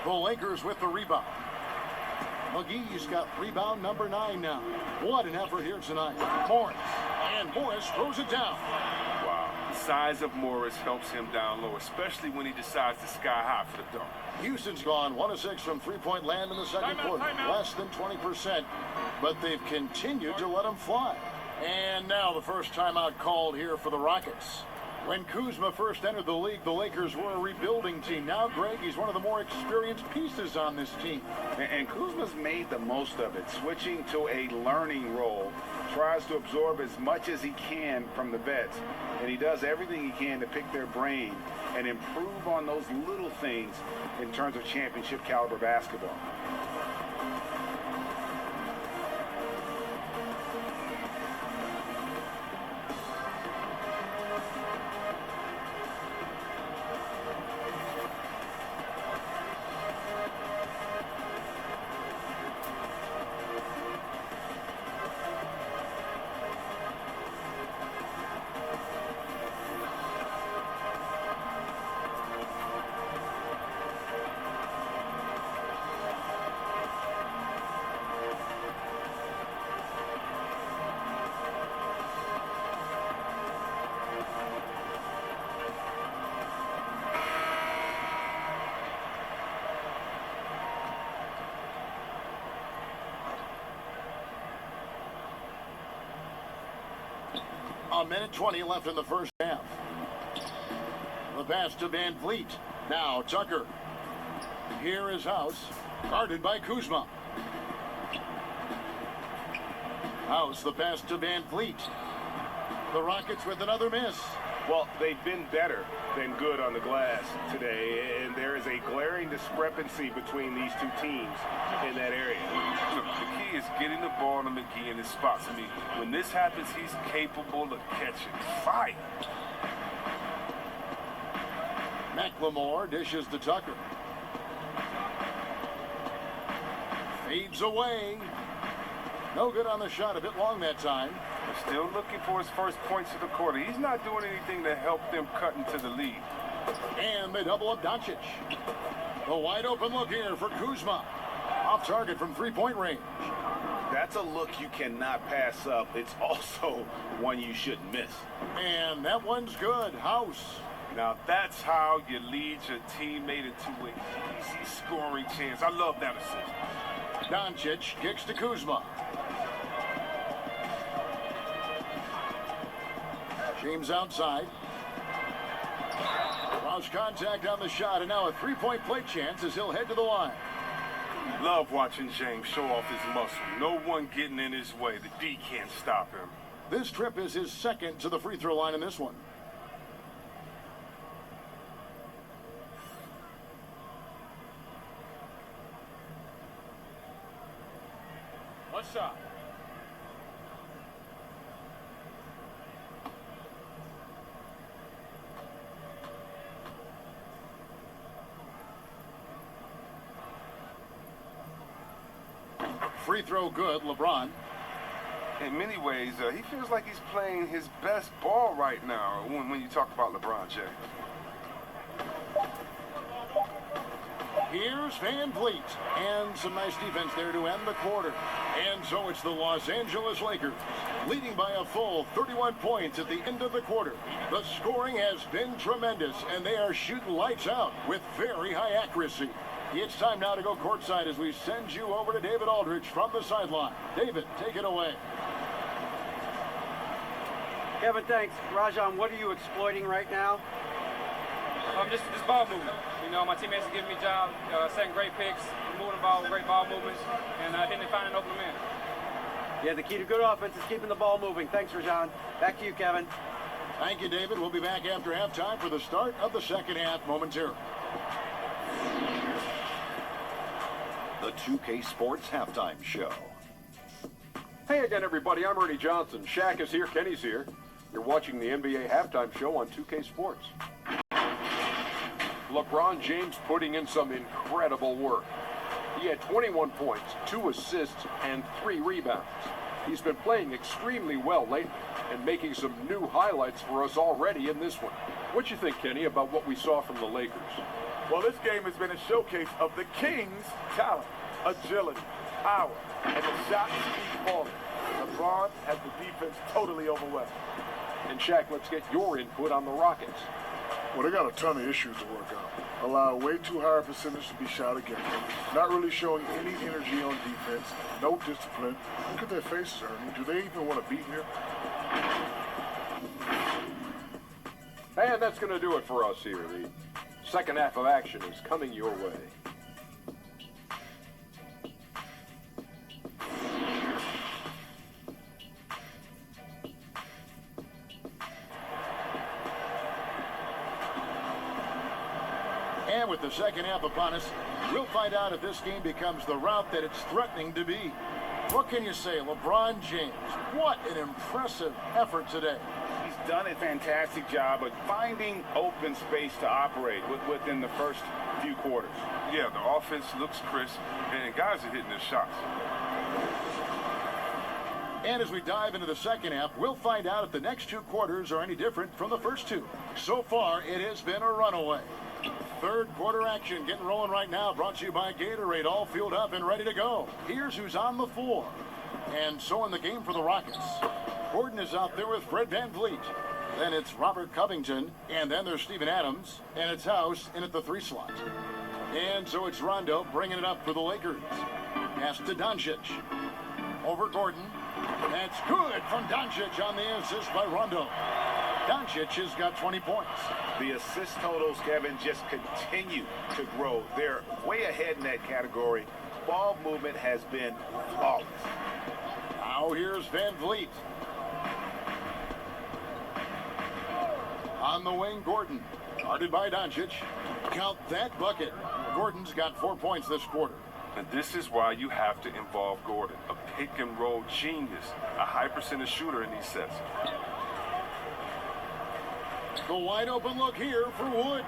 The Lakers with the rebound. McGee's got rebound number 9 now. What an effort here tonight. Morris. And Morris throws it down. Wow. The size of Morris helps him down low, especially when he decides to sky high for the dunk. Houston's gone 1 of 6 from three-point land in the second quarter. Less than 20%. But they've continued to let them fly. And now the first timeout called here for the Rockets. When Kuzma first entered the league, the Lakers were a rebuilding team. Now, Greg, he's one of the more experienced pieces on this team. And Kuzma's made the most of it, switching to a learning role, tries to absorb as much as he can from the vets, and he does everything he can to pick their brain and improve on those little things in terms of championship caliber basketball. A minute 20 left in the first half. The pass to Van Vliet. Now Tucker. Here is House. Guarded by Kuzma. House, the pass to Van Vliet. The Rockets with another miss. Well, they've been better than good on the glass today, and there is a glaring discrepancy between these two teams in that area. Look, the key is getting the ball to McGee in his spots. I mean, when this happens, he's capable of catching fire. McLemore dishes to Tucker. Fades away. No good on the shot, a bit long that time. They're still looking for his first points of the quarter. He's not doing anything to help them cut into the lead. And they double up Doncic. The wide open look here for Kuzma. Off target from three-point range. That's a look you cannot pass up. It's also one you shouldn't miss. And that one's good. House. Now that's how you lead your teammate into an easy scoring chance. I love that assist. Doncic kicks to Kuzma. James outside. Lost contact on the shot, and now a three-point play chance as he'll head to the line. Love watching James show off his muscle. No one getting in his way. The D can't stop him. This trip is his second to the free throw line in this one. One shot. Free throw good, LeBron. In many ways, he feels like he's playing his best ball right now when you talk about LeBron James. Here's Van Vliet. And some nice defense there to end the quarter. And so it's the Los Angeles Lakers, leading by a full 31 points at the end of the quarter. The scoring has been tremendous, and they are shooting lights out with very high accuracy. It's time now to go courtside as we send you over to David Aldridge from the sideline. David, take it away. Kevin, thanks. Rajon, what are you exploiting right now? Just ball movement. You know, my teammates are giving me jobs, setting great picks, moving the ball, great ball movements, and then they find an open man. Yeah, the key to good offense is keeping the ball moving. Thanks, Rajon. Back to you, Kevin. Thank you, David. We'll be back after halftime for the start of the second half momentarily. The 2K Sports Halftime Show. Hey again, everybody. I'm Ernie Johnson. Shaq is here. Kenny's here. You're watching the NBA Halftime Show on 2K Sports. LeBron James putting in some incredible work. He had 21 points, 2 assists, and 3 rebounds. He's been playing extremely well lately and making some new highlights for us already in this one. What you think, Kenny, about what we saw from the Lakers? Well, this game has been a showcase of the Kings' talent, agility, power, and the shots keep falling. LeBron has the defense totally overwhelmed. And Shaq, let's get your input on the Rockets. Well, they got a ton of issues to work out. Allow way too high a percentage to be shot against them. Not really showing any energy on defense. No discipline. Look at their faces, Ernie. Do they even want to be here? And that's going to do it for us here. The second half of action is coming your way. And with the second half upon us, we'll find out if this game becomes the route that it's threatening to be. What can you say, LeBron James? What an impressive effort today. He's done a fantastic job of finding open space to operate within the first few quarters. Yeah, the offense looks crisp, and guys are hitting their shots. And as we dive into the second half, we'll find out if the next 2 quarters are any different from the first 2. So far, it has been a runaway. Third quarter action getting rolling right now, brought to you by Gatorade, all fueled up and ready to go. Here's who's on the floor. And so in the game for the Rockets, Gordon is out there with Fred VanVleet. Then it's Robert Covington, and then there's Steven Adams, and it's House in at the 3 slot. And so it's Rondo bringing it up for the Lakers. Pass to Doncic. Over Gordon. That's good from Doncic on the assist by Rondo. Doncic has got 20 points. The assist totals, Kevin, just continue to grow. They're way ahead in that category. Ball movement has been flawless. Now here's VanVleet. On the wing, Gordon. Guarded by Doncic. Count that bucket. Gordon's got 4 points this quarter. And this is why you have to involve Gordon, a pick-and-roll genius, a high percentage shooter in these sets. The wide open look here for Wood.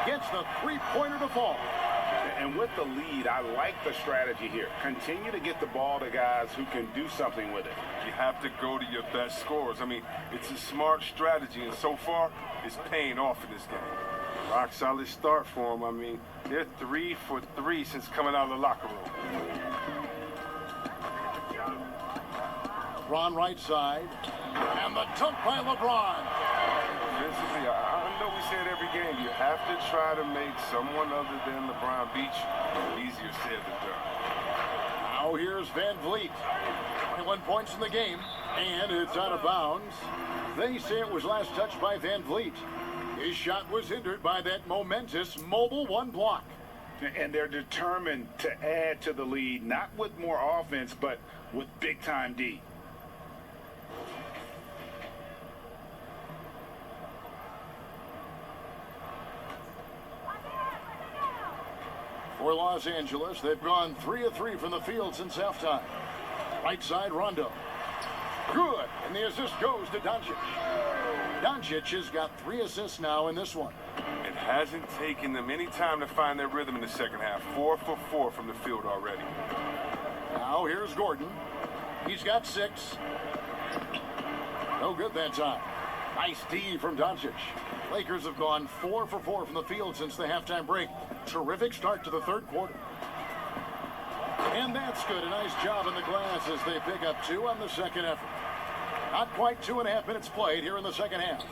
Gets the 3-pointer to fall. And with the lead, I like the strategy here. Continue to get the ball to guys who can do something with it. You have to go to your best scorers. I mean, it's a smart strategy, and so far, it's paying off in this game. Rock solid start for them. I mean, they're 3 for 3 since coming out of the locker room. LeBron right side. And the dunk by LeBron. Defensively, I know we say it every game. You have to try to make someone other than LeBron beat you. Easier said than done. Now here's Van Vliet. 21 points in the game, and it's out of bounds. They say it was last touched by Van Vliet. His shot was hindered by that momentous mobile one block. And they're determined to add to the lead, not with more offense, but with big-time D. For Los Angeles, they've gone 3 of 3 from the field since halftime. Right side, Rondo. Good, and the assist goes to Doncic. Doncic has got 3 assists now in this one. It hasn't taken them any time to find their rhythm in the second half. 4 for 4 from the field already. Now here's Gordon. He's got 6. No good that time. Nice D from Doncic. Lakers have gone 4 for 4 from the field since the halftime break. Terrific start to the third quarter. And that's good. A nice job in the glass as they pick up 2 on the second effort. Not quite 2.5 minutes played here in the second half.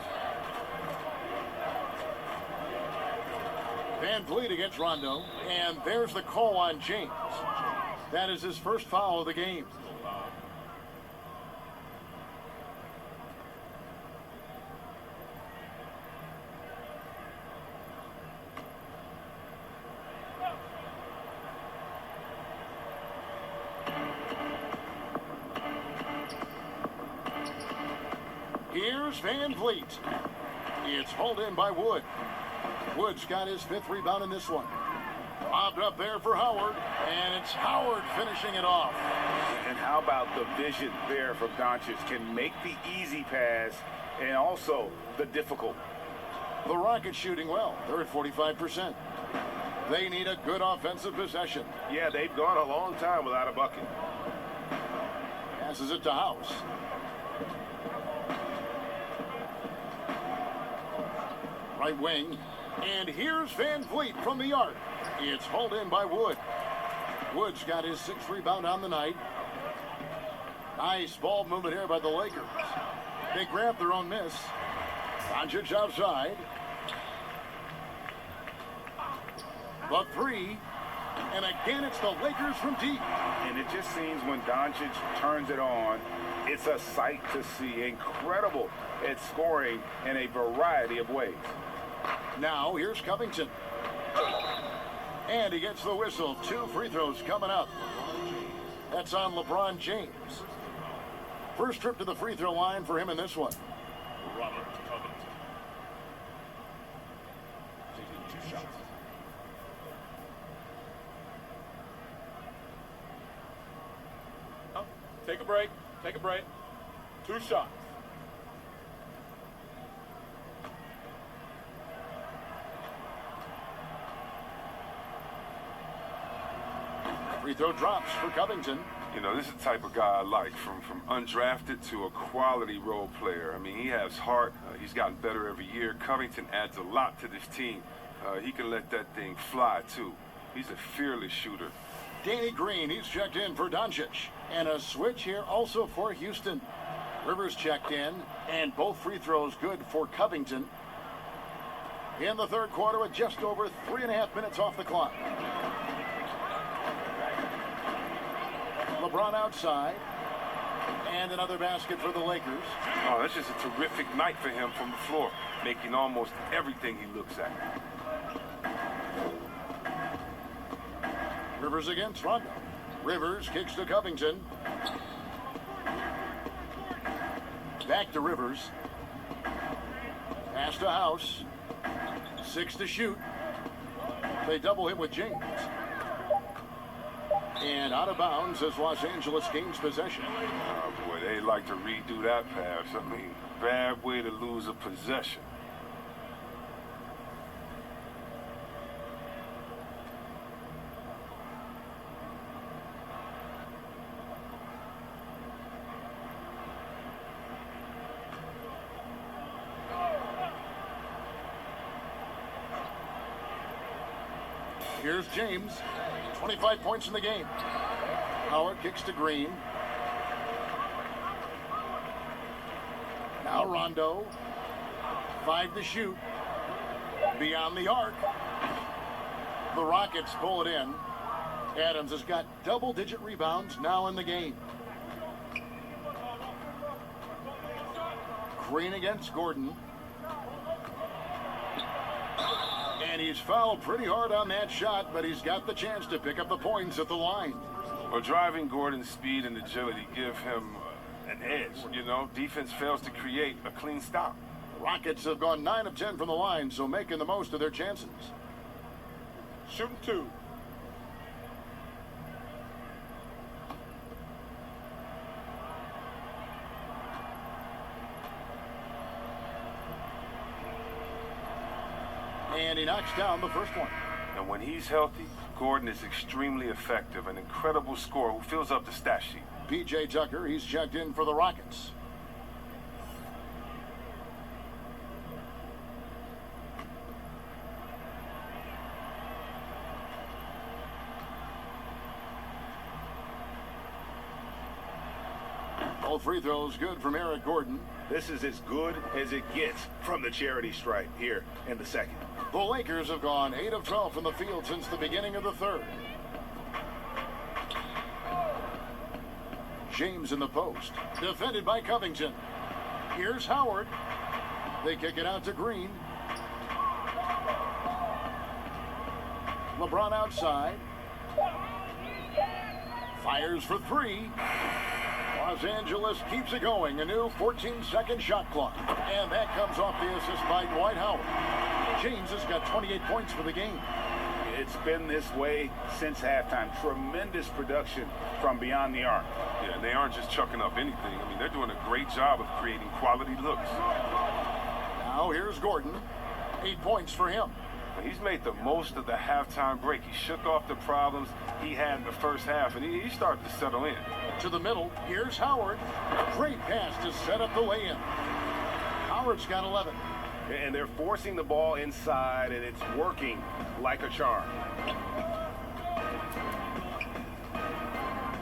Van Vliet against Rondo. And there's the call on James. That is his first foul of the game. Here's Van Vliet. It's hauled in by Wood. Wood's got his 5th rebound in this one. Lobbed up there for Howard, and it's Howard finishing it off. And how about the vision there from Doncic? Can make the easy pass and also the difficult. The Rockets shooting well. They're at 45%. They need a good offensive possession. Yeah, they've gone a long time without a bucket. Passes it to House. Right wing. And here's Van Vliet from the arc. It's hauled in by Wood. Wood's got his 6th rebound on the night. Nice ball movement here by the Lakers. They grab their own miss. Doncic outside. The 3. And again, it's the Lakers from deep. And it just seems when Doncic turns it on, it's a sight to see. Incredible at scoring in a variety of ways. Now, here's Covington. And he gets the whistle. 2 free throws coming up. That's on LeBron James. First trip to the free throw line for him in this one. Robert Covington. Taking 2 shots. Take a break. Take a break. 2 shots. Free throw drops for Covington. You know, this is the type of guy I like, from undrafted to a quality role player. I mean, he has heart. He's gotten better every year. Covington adds a lot to this team. He can let that thing fly, too. He's a fearless shooter. Danny Green, he's checked in for Doncic. And a switch here also for Houston. Rivers checked in, and both free throws good for Covington. In the third quarter with just over 3.5 minutes off the clock. LeBron outside. And another basket for the Lakers. Oh, that's just a terrific night for him from the floor, making almost everything he looks at. Rivers against Rondo. Rivers kicks to Covington. Back to Rivers. Pass to House. 6 to shoot. They double him with James. And out of bounds as Los Angeles gains possession. Oh, boy, they like to redo that pass. I mean, bad way to lose a possession. Here's James. 25 points in the game. Howard kicks to Green. Now Rondo. 5 to shoot. Beyond the arc. The Rockets pull it in. Adams has got double-digit rebounds now in the game. Green against Gordon. And he's fouled pretty hard on that shot, but he's got the chance to pick up the points at the line. Well, driving Gordon's speed and agility give him an edge. You know, defense fails to create a clean stop. Rockets have gone 9 of 10 from the line, so making the most of their chances. Shooting 2. And he knocks down the first one. And when he's healthy, Gordon is extremely effective, an incredible scorer who fills up the stat sheet. P.J. Tucker, he's checked in for the Rockets. All free throws good from Eric Gordon. This is as good as it gets from the charity stripe here in the second. The Lakers have gone 8 of 12 from the field since the beginning of the third. James in the post, defended by Covington. Here's Howard. They kick it out to Green. LeBron outside. Fires for 3. Los Angeles keeps it going. A new 14-second shot clock. And that comes off the assist by Dwight Howard. James has got 28 points for the game. It's been this way since halftime. Tremendous production from beyond the arc. Yeah, and they aren't just chucking up anything. I mean, they're doing a great job of creating quality looks. Now here's Gordon. 8 points for him. He's made the most of the halftime break. He shook off the problems he had in the first half, and he started to settle in. To the middle, here's Howard. Great pass to set up the lay-in. Howard's got 11. And they're forcing the ball inside, and it's working like a charm.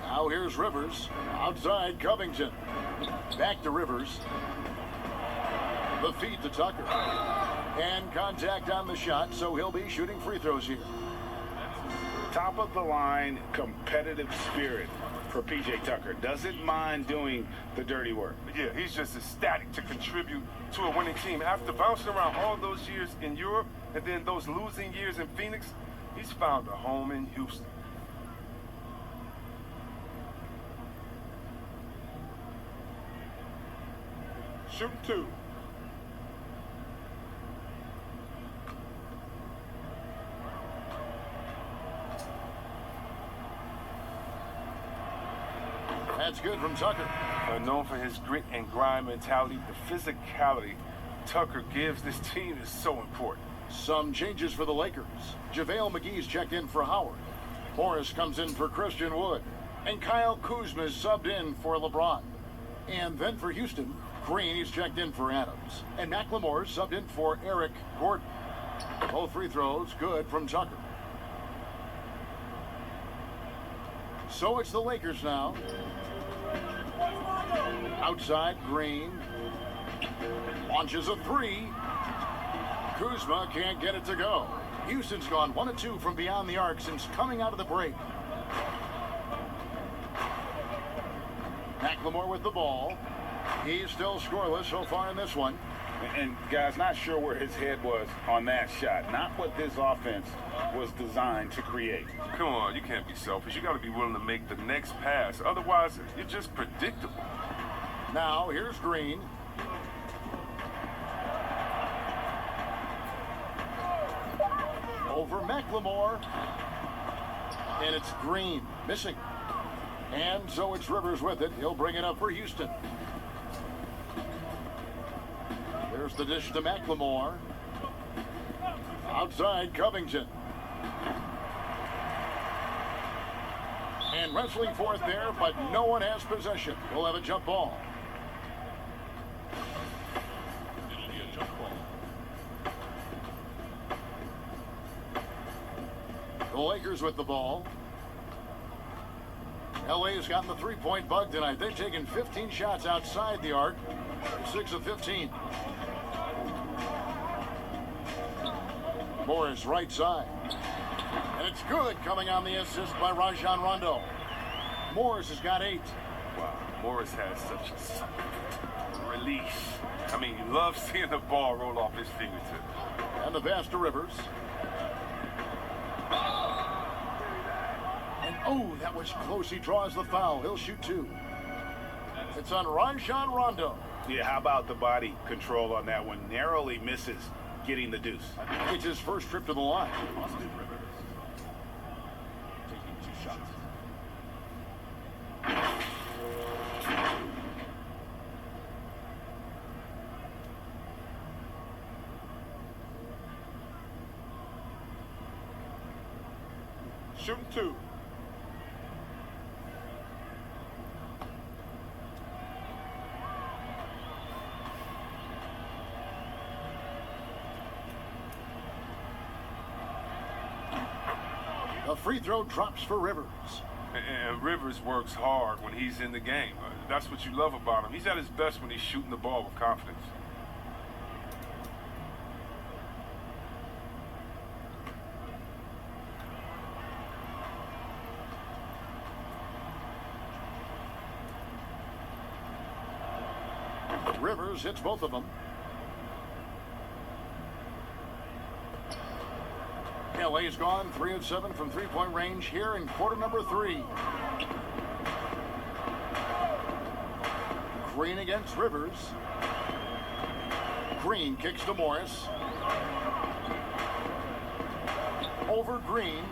Now here's Rivers. Outside Covington. Back to Rivers. The feed to Tucker. And contact on the shot, so he'll be shooting free throws here. Top of the line, competitive spirit for P.J. Tucker. Doesn't mind doing the dirty work. Yeah, he's just ecstatic to contribute to a winning team. After bouncing around all those years in Europe and then those losing years in Phoenix, he's found a home in Houston. Shooting 2. That's good from Tucker. Known for his grit and grind mentality, the physicality Tucker gives this team is so important. Some changes for the Lakers. JaVale McGee's checked in for Howard. Morris comes in for Christian Wood. And Kyle Kuzma is subbed in for LeBron. And then for Houston, Green is checked in for Adams. And McLemore is subbed in for Eric Gordon. Both free throws good from Tucker. So it's the Lakers now. Outside, Green. Launches a 3. Kuzma can't get it to go. Houston's gone 1 of 2 from beyond the arc since coming out of the break. McLemore with the ball. He's still scoreless so far in this one. And guys, not sure where his head was on that shot. Not what this offense was designed to create. Come on, you can't be selfish. You got to be willing to make the next pass. Otherwise, you're just predictable. Now, here's Green. Over McLemore. And it's Green missing. And so it's Rivers with it. He'll bring it up for Houston. There's the dish to McLemore. Outside, Covington. And wrestling for it there, but no one has possession. We'll have a jump ball. It'll be a jump ball. The Lakers with the ball. LA has gotten the three-point bug tonight. They've taken 15 shots outside the arc. 6 of 15. Morris right side. And it's good, coming on the assist by Rajon Rondo. Morris has got 8. Wow, Morris has such a release. I mean, you love seeing the ball roll off his fingertips. And the pass to Rivers. And oh, that was close. He draws the foul. He'll shoot 2. It's on Rajon Rondo. Yeah, how about the body control on that one? Narrowly misses getting the deuce. It's his first trip to the line. Austin Rivers taking 2 shots. Shooting 2. The free throw drops for Rivers. And Rivers works hard when he's in the game. That's what you love about him. He's at his best when he's shooting the ball with confidence. Rivers hits both of them. LA's gone 3 of 7 from three-point range here in quarter number 3. Green against Rivers. Green kicks to Morris. Over Green.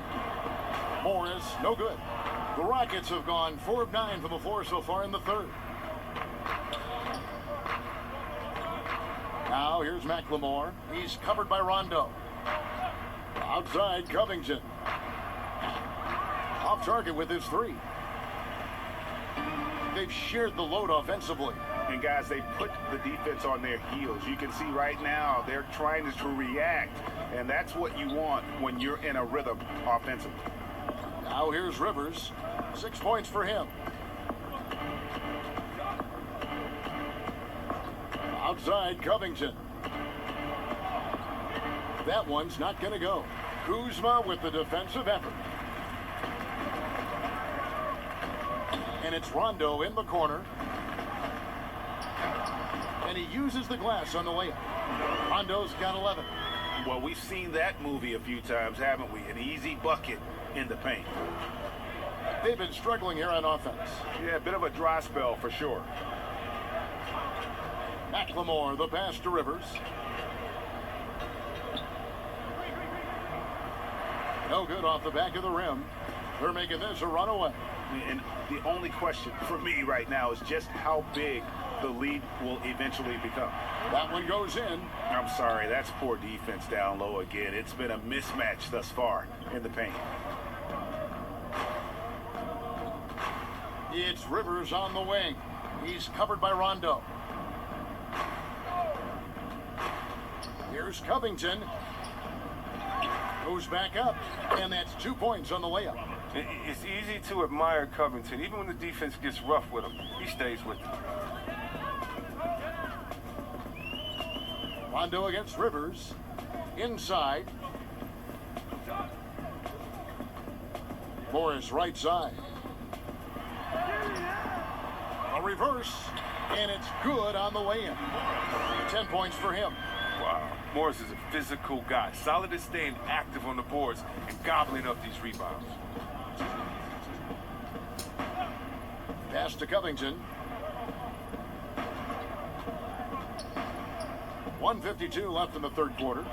Morris, no good. The Rockets have gone 4 of 9 from the floor so far in the third. Now here's McLemore. He's covered by Rondo. Outside, Covington. Off target with his 3. They've shared the load offensively. And guys, they put the defense on their heels. You can see right now they're trying to react, and that's what you want when you're in a rhythm offensively. Now here's Rivers. 6 points for him. Outside, Covington. That one's not going to go. Kuzma with the defensive effort. And it's Rondo in the corner. And he uses the glass on the layup. Rondo's got 11. Well, we've seen that movie a few times, haven't we? An easy bucket in the paint. They've been struggling here on offense. Yeah, a bit of a dry spell for sure. McLemore, the pass to Rivers. No good off the back of the rim. They're making this a runaway. And the only question for me right now is just how big the lead will eventually become. That one goes in. I'm sorry, that's poor defense down low again. It's been a mismatch thus far in the paint. It's Rivers on the wing. He's covered by Rondo. Here's Covington. Goes back up, and that's 2 points on the layup. It's easy to admire Covington. Even when the defense gets rough with him, he stays with it. Rondo against Rivers. Inside. Morris right side. A reverse, and it's good on the way-in. 10 points for him. Wow, Morris is a physical guy, solid at staying active on the boards and gobbling up these rebounds. Pass to Covington. 1:52 left in the third quarter.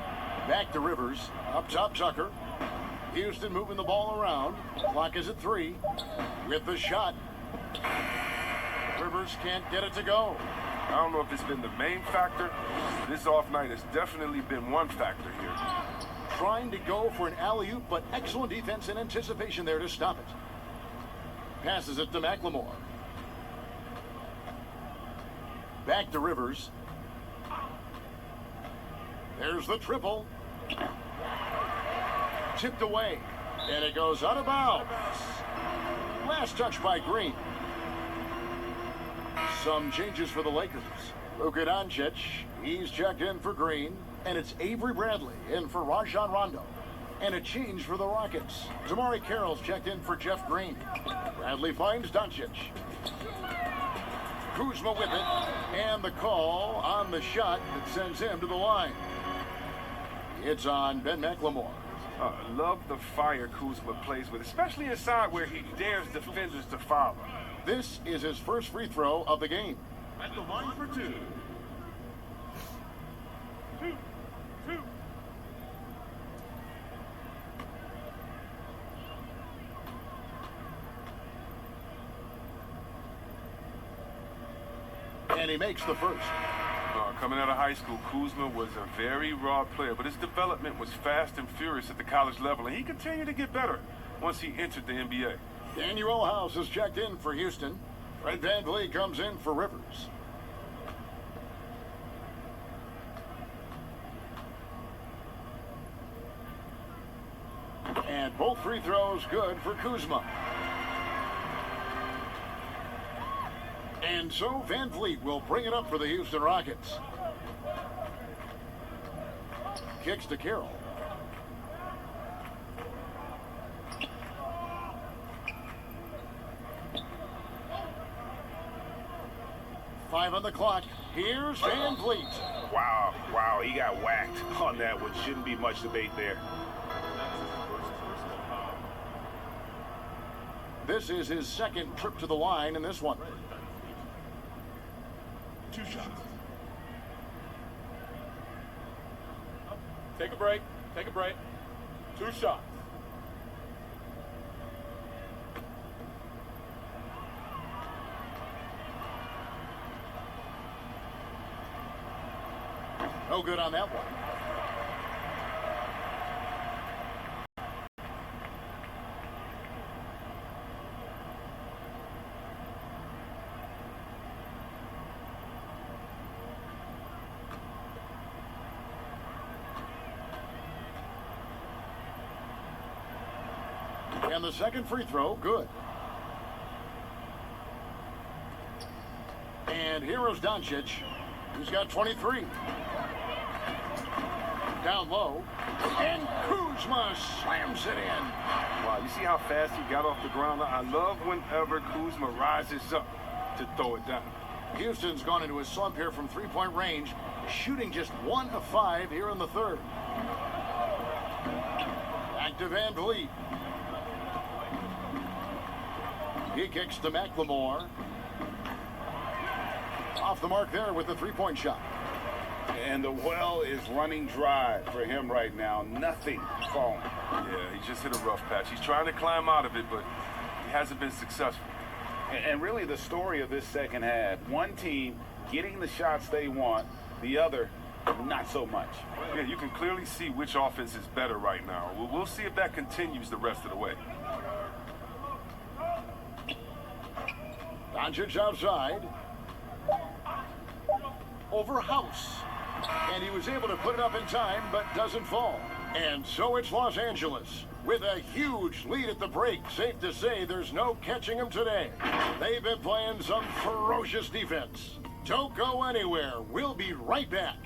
Back to Rivers. Up top, Tucker. Houston moving the ball around. Clock is at 3. With the shot. Rivers can't get it to go. I don't know if it's been the main factor. This off night has definitely been one factor here. Trying to go for an alley-oop, but excellent defense and anticipation there to stop it. Passes it to McLemore. Back to Rivers. There's the triple. Tipped away. And it goes out of bounds. Last touch by Green. Some changes for the Lakers. Luka Doncic, he's checked in for Green. And it's Avery Bradley in for Rajon Rondo. And a change for the Rockets. Damari Carroll's checked in for Jeff Green. Bradley finds Doncic. Kuzma with it. And the call on the shot that sends him to the line. It's on Ben McLemore. Love the fire Kuzma plays with, especially inside where he dares defenders to follow. This is his first free throw of the game. At the line for two. And he makes the first. Coming out of high school, Kuzma was a very raw player, but his development was fast and furious at the college level, and he continued to get better once he entered the NBA. Daniel House is checked in for Houston. Fred VanVleet comes in for Rivers. And both free throws good for Kuzma. And so VanVleet will bring it up for the Houston Rockets. Kicks to Carroll. Five on the clock. Here's VanVleet. Wow, he got whacked on that one. Shouldn't be much debate there. This is his second trip to the line in this one. 2 shots. Take a break. 2 shots. No good on that one. And the second free throw, good. And here's Doncic. He's got 23. Down low. And Kuzma slams it in. Wow, you see how fast he got off the ground? I love whenever Kuzma rises up to throw it down. Houston's gone into a slump here from three-point range, shooting just 1 of 5 here in the third. Back to VanVleet. He kicks to McLemore. Off the mark there with the three-point shot. And the well is running dry for him right now. Nothing falling. Yeah, he just hit a rough patch. He's trying to climb out of it, but he hasn't been successful. And really the story of this second half, one team getting the shots they want, the other not so much. Yeah, you can clearly see which offense is better right now. We'll see if that continues the rest of the way. Doncic outside. Over House. And he was able to put it up in time, but doesn't fall. And so it's Los Angeles with a huge lead at the break. Safe to say there's no catching them today. They've been playing some ferocious defense. Don't go anywhere. We'll be right back.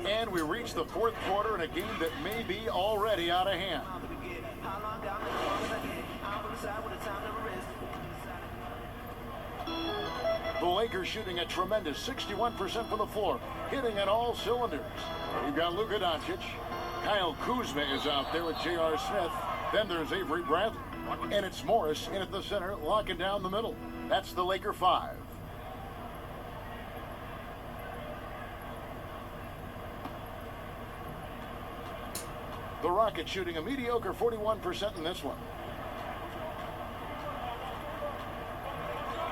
And we reach the fourth quarter in a game that may be already out of hand. The Lakers shooting a tremendous 61% from the floor, hitting on all cylinders. We've got Luka Doncic. Kyle Kuzma is out there with J.R. Smith. Then there's Avery Bradley. And it's Morris in at the center, locking down the middle. That's the Laker 5. The Rockets shooting a mediocre 41% in this one.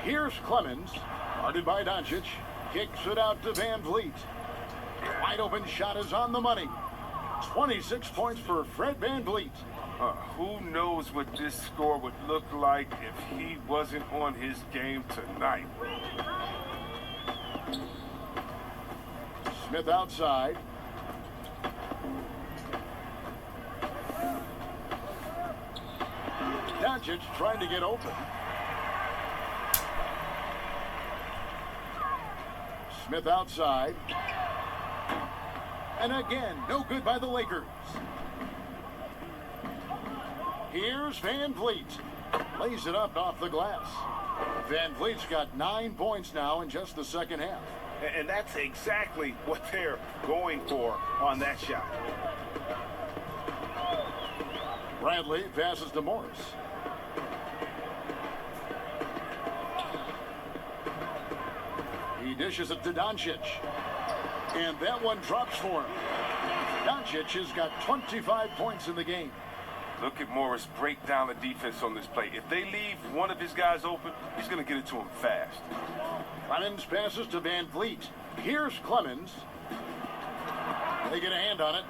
Here's Clemens, guarded by Doncic. Kicks it out to Van Vliet. Wide open shot is on the money. 26 points for Fred Van Vliet. Who knows what this score would look like if he wasn't on his game tonight? Smith outside. Doncic trying to get open. Smith outside. And again, no good by the Lakers. Here's Van Vliet. Lays it up off the glass. Van Vliet's got 9 points now in just the second half. And that's exactly what they're going for on that shot. Bradley passes to Morris. He dishes it to Doncic. And that one drops for him. Doncic has got 25 points in the game. Look at Morris break down the defense on this play. If they leave one of his guys open, he's going to get it to him fast. Clemens passes to Van Vliet. Here's Clemens. They get a hand on it.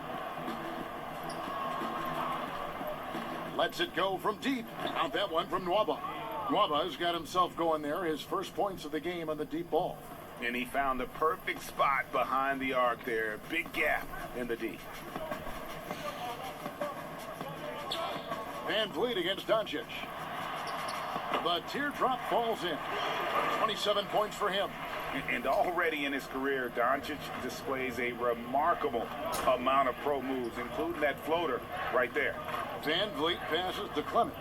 Lets it go from deep. Out that one from Nwaba. Nwaba's got himself going there. His first points of the game on the deep ball. And he found the perfect spot behind the arc there. Big gap in the D. Van Vliet against Doncic. The teardrop falls in. 27 points for him. And already in his career, Doncic displays a remarkable amount of pro moves, including that floater right there. Van Vliet passes to Clemens.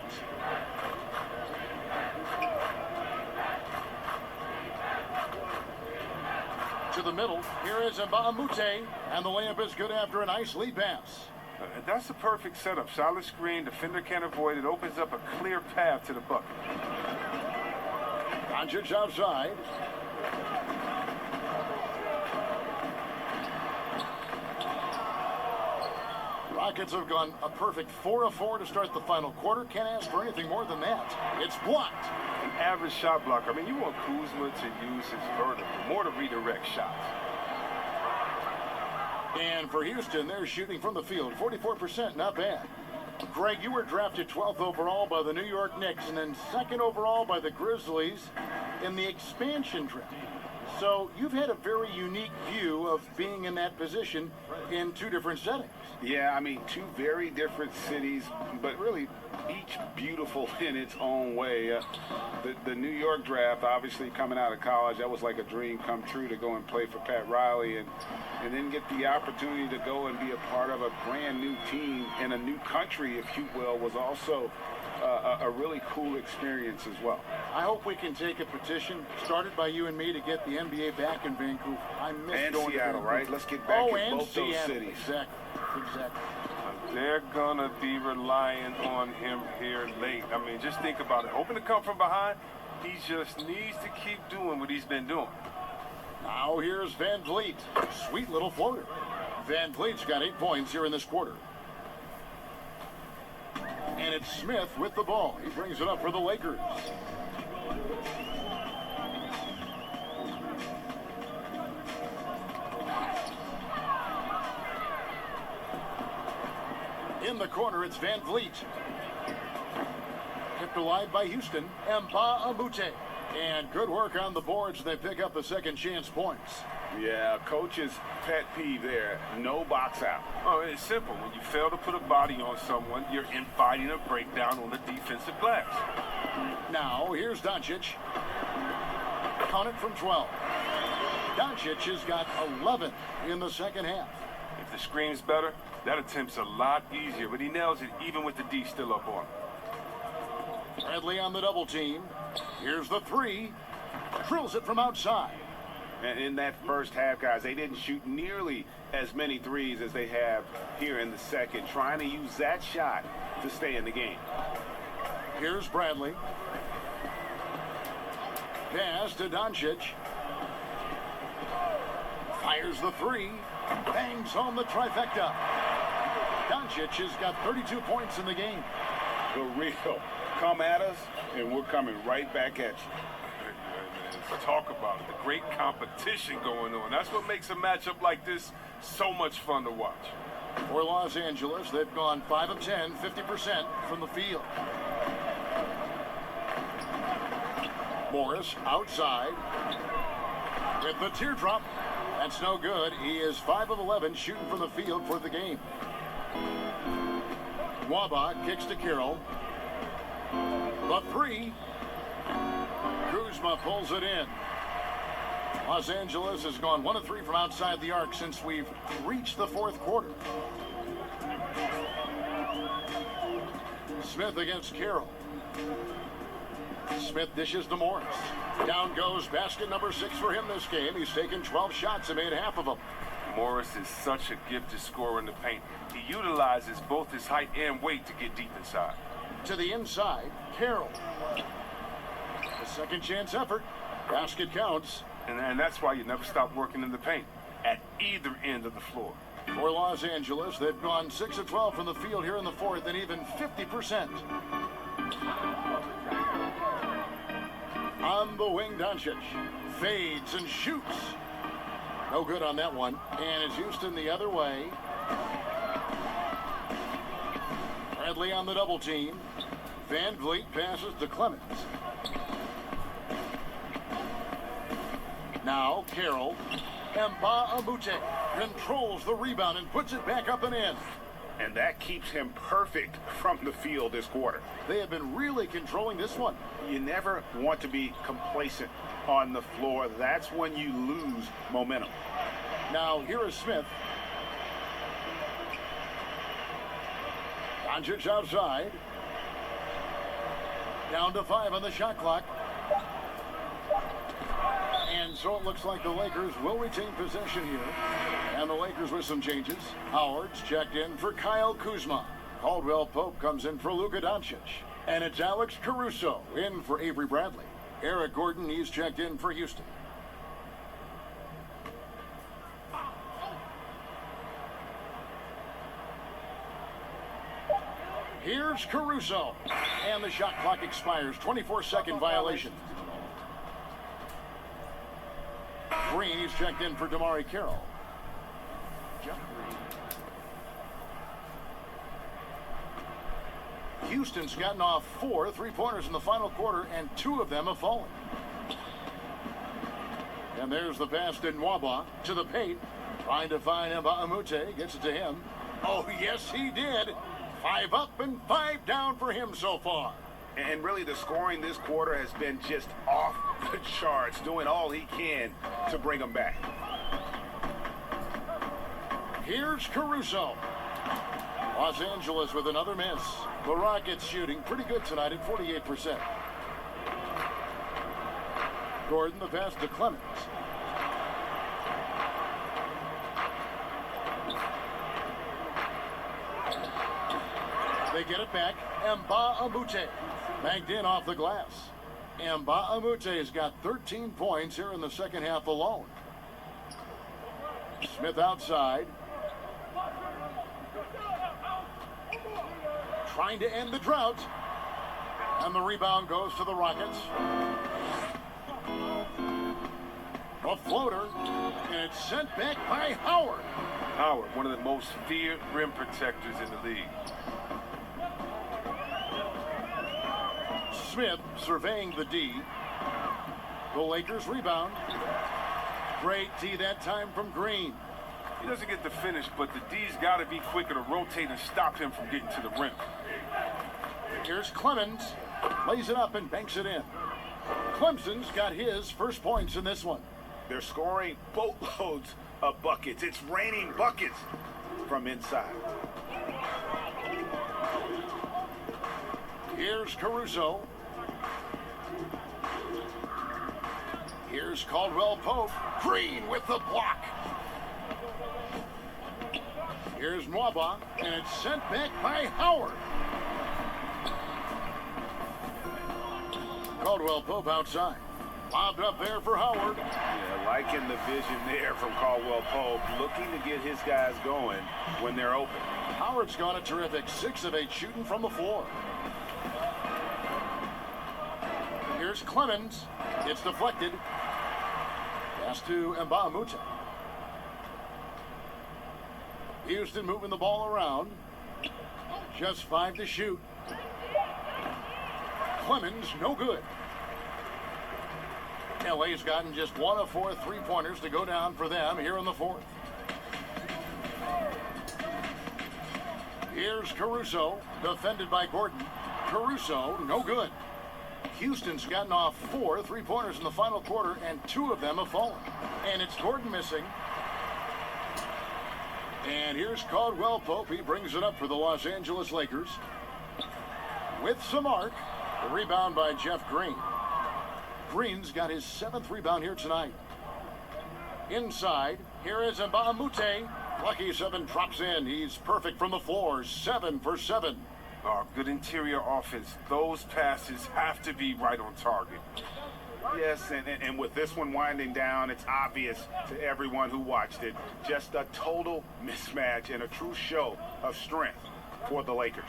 To the middle, here is Mbamute, and the layup is good after a nice lead pass. That's a perfect setup. Solid screen, defender can't avoid it, opens up a clear path to the bucket. Doncic outside. Rockets have gone a perfect 4 of 4 to start the final quarter. Can't ask for anything more than that. It's blocked. An average shot blocker. I mean, you want Kuzma to use his vertical, more to redirect shots. And for Houston, they're shooting from the field. 44%, not bad. Greg, you were drafted 12th overall by the New York Knicks and then 2nd overall by the Grizzlies in the expansion draft. So you've had a very unique view of being in that position in 2 different settings. Yeah, I mean, 2 very different cities, but really each beautiful in its own way. The New York draft, obviously coming out of college, that was like a dream come true to go and play for Pat Riley and then get the opportunity to go and be a part of a brand new team in a new country, if you will, was also a really cool experience as well. I hope we can take a petition started by you and me to get the NBA back in Vancouver. I miss and going Seattle, to right? Let's get back in and both Seattle. those cities. Exactly. They're going to be relying on him here late. I mean, just think about it. Hoping to come from behind, he just needs to keep doing what he's been doing. Now here's Van Vliet. Sweet little floater. Van Vliet's got 8 points here in this quarter. And it's Smith with the ball. He brings it up for the Lakers. In the corner, it's Van Vliet. Kept alive by Houston. Mbamute. And good work on the boards. They pick up the second chance points. Yeah, coach's pet peeve there. No box out. Oh, it's simple. When you fail to put a body on someone, you're inviting a breakdown on the defensive glass. Now, here's Doncic. Count it from 12. Doncic has got 11 in the second half. If the screen's better, that attempt's a lot easier, but he nails it even with the D still up on him. Bradley on the double team. Here's the 3. Drills it from outside. And in that first half, guys, they didn't shoot nearly as many threes as they have here in the second, trying to use that shot to stay in the game. Here's Bradley. Pass to Doncic. Fires the 3. Bangs home the trifecta. Doncic has got 32 points in the game. The real come at us, and we're coming right back at you. Let's talk about it. The great competition going on. That's what makes a matchup like this so much fun to watch. For Los Angeles, they've gone 5 of 10, 50% from the field. Morris outside with the teardrop. That's no good. He is 5 of 11 shooting from the field for the game. Waba kicks to Carroll. The three. Kuzma pulls it in. Los Angeles has gone 1 of 3 from outside the arc since we've reached the fourth quarter. Smith against Carroll. Smith dishes to Morris. Down goes basket number 6 for him this game. He's taken 12 shots and made half of them. Morris is such a gifted scorer in the paint. He utilizes both his height and weight to get deep inside. To the inside, Carroll. A second chance effort. Basket counts. And that's why you never stop working in the paint at either end of the floor. For Los Angeles, they've gone 6 of 12 from the field here in the fourth and even 50%. On the wing, Doncic fades and shoots. No good on that one. And it's Houston the other way. Bradley on the double team. Van Vliet passes to Clemens. Now Carroll. Mbamute controls the rebound and puts it back up and in. And that keeps him perfect from the field this quarter. They have been really controlling this one. You never want to be complacent on the floor. That's when you lose momentum. Now here is Smith. Doncic outside. Down to 5 on the shot clock. And so it looks like the Lakers will retain possession here. And the Lakers with some changes. Howard's checked in for Kyle Kuzma. Caldwell Pope comes in for Luka Doncic. And it's Alex Caruso in for Avery Bradley. Eric Gordon, he's checked in for Houston. Here's Caruso. And the shot clock expires. 24-second violation. Green, he's checked in for Damari Carroll. Houston's gotten off 4 3-pointers in the final quarter, and 2 of them have fallen. And there's the pass to Nwaba to the paint. Trying to find Mbamute. Gets it to him. Oh, yes, he did. 5 up and 5 down for him so far. And really, the scoring this quarter has been just off the charts, doing all he can to bring them back. Here's Caruso. Los Angeles with another miss. The Rockets shooting pretty good tonight at 48%. Gordon, the pass to Clemens. They get it back. Mbamute banked in off the glass. Mbamute has got 13 points here in the second half alone. Smith outside. Trying to end the drought. And the rebound goes to the Rockets. A floater. And it's sent back by Howard. Howard, one of the most feared rim protectors in the league. Smith surveying the D. The Lakers rebound. Great D that time from Green. He doesn't get the finish, but the D's got to be quicker to rotate and stop him from getting to the rim. Here's Clemens. Lays it up and banks it in. Clemson's got his first points in this one. They're scoring boatloads of buckets. It's raining buckets from inside. Here's Caruso. Here's Caldwell Pope. Green with the block. Here's Nwaba, and it's sent back by Howard. Caldwell Pope outside. Bobbed up there for Howard. Yeah, liking the vision there from Caldwell Pope, looking to get his guys going when they're open. Howard's gone a terrific 6 of 8 shooting from the floor. Here's Clemens. It's deflected. Pass to Mbamute. Houston moving the ball around. Just 5 to shoot. Clemens, no good. LA's gotten just 1 of 4 3-pointers to go down for them here in the fourth. Here's Caruso, defended by Gordon. Caruso, no good. Houston's gotten off 4 3-pointers in the final quarter, and 2 of them have fallen. And it's Gordon missing. And here's Caldwell Pope. He brings it up for the Los Angeles Lakers. With some arc. The rebound by Jeff Green. Green's got his 7th rebound here tonight. Inside, here is Mbamute. Lucky 7 drops in. He's perfect from the floor. 7 for 7. Oh, good interior offense. Those passes have to be right on target. Yes, and with this one winding down, it's obvious to everyone who watched it. Just a total mismatch and a true show of strength for the Lakers.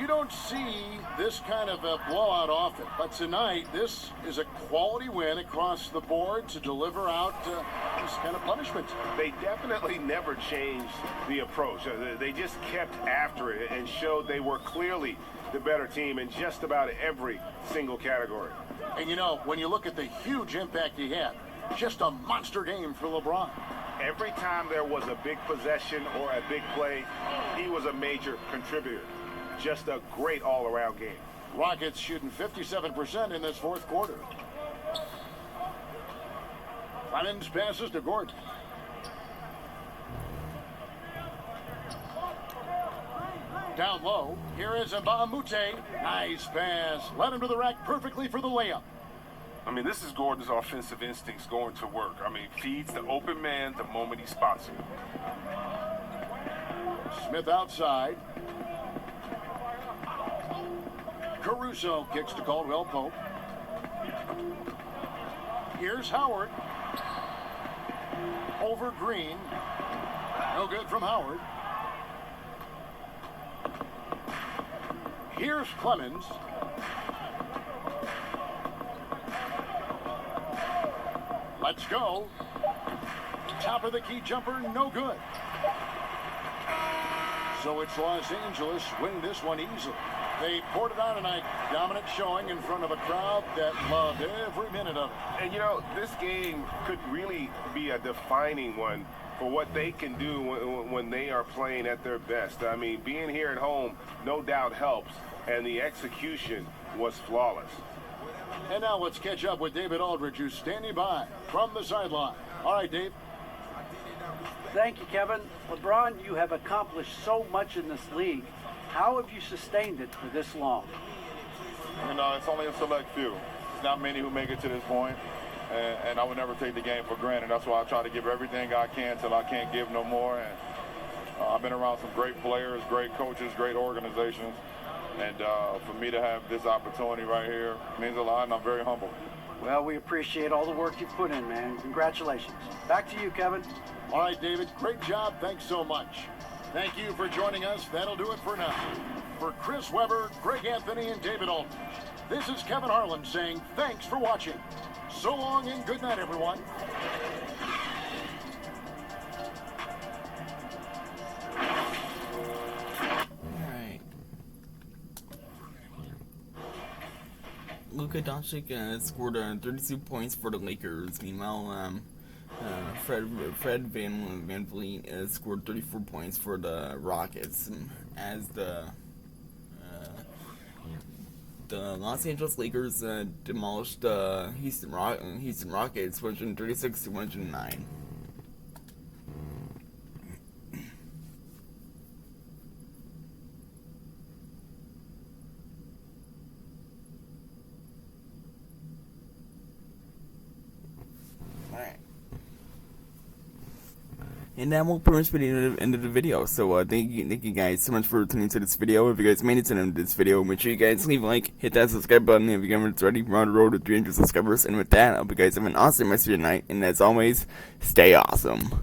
You don't see this kind of a blowout often, but tonight this is a quality win across the board to deliver out this kind of punishment. They definitely never changed the approach. They just kept after it and showed they were clearly the better team in just about every single category. And you know, when you look at the huge impact he had, just a monster game for LeBron. Every time there was a big possession or a big play, he was a major contributor. Just a great all-around game. Rockets shooting 57% in this fourth quarter. Clemens passes to Gordon. Down low, here is Mbamute. Nice pass. Led him to the rack perfectly for the layup. I mean, this is Gordon's offensive instincts going to work. I mean, feeds the open man the moment he spots him. Smith outside. Caruso kicks to Caldwell Pope. Here's Howard. Over Green. No good from Howard. Here's Clemens. Let's go. Top of the key jumper, no good. So it's Los Angeles winning this one easily. They poured it on tonight. Dominant showing in front of a crowd that loved every minute of it. And you know, this game could really be a defining one for what they can do when they are playing at their best. I mean, being here at home no doubt helps, and the execution was flawless. And now let's catch up with David Aldridge, who's standing by from the sideline. All right, Dave. Thank you, Kevin. LeBron, you have accomplished so much in this league. How have you sustained it for this long? You know, it's only a select few. There's not many who make it to this point, and I would never take the game for granted. That's why I try to give everything I can till I can't give no more. And I've been around some great players, great coaches, great organizations, and for me to have this opportunity right here means a lot, and I'm very humble. Well, we appreciate all the work you've put in, man. Congratulations. Back to you, Kevin. All right, David. Great job. Thanks so much. Thank you for joining us. That'll do it for now. For Chris Webber, Greg Anthony, and David Aldridge, this is Kevin Harlan saying thanks for watching. So long and good night, everyone. Alright. Luka Doncic scored 32 points for the Lakers. Meanwhile, Fred VanVleet scored 34 points for the Rockets, as the Los Angeles Lakers demolished the Houston Rockets 136-109. Alright. And that will pretty much be the end of the video. So thank you guys so much for tuning to this video. If you guys made it to the end of this video, make sure you guys leave a like, hit that subscribe button if you haven't already. We're on the road to 300 subscribers. And with that, I hope you guys have an awesome rest of your night. And as always, stay awesome.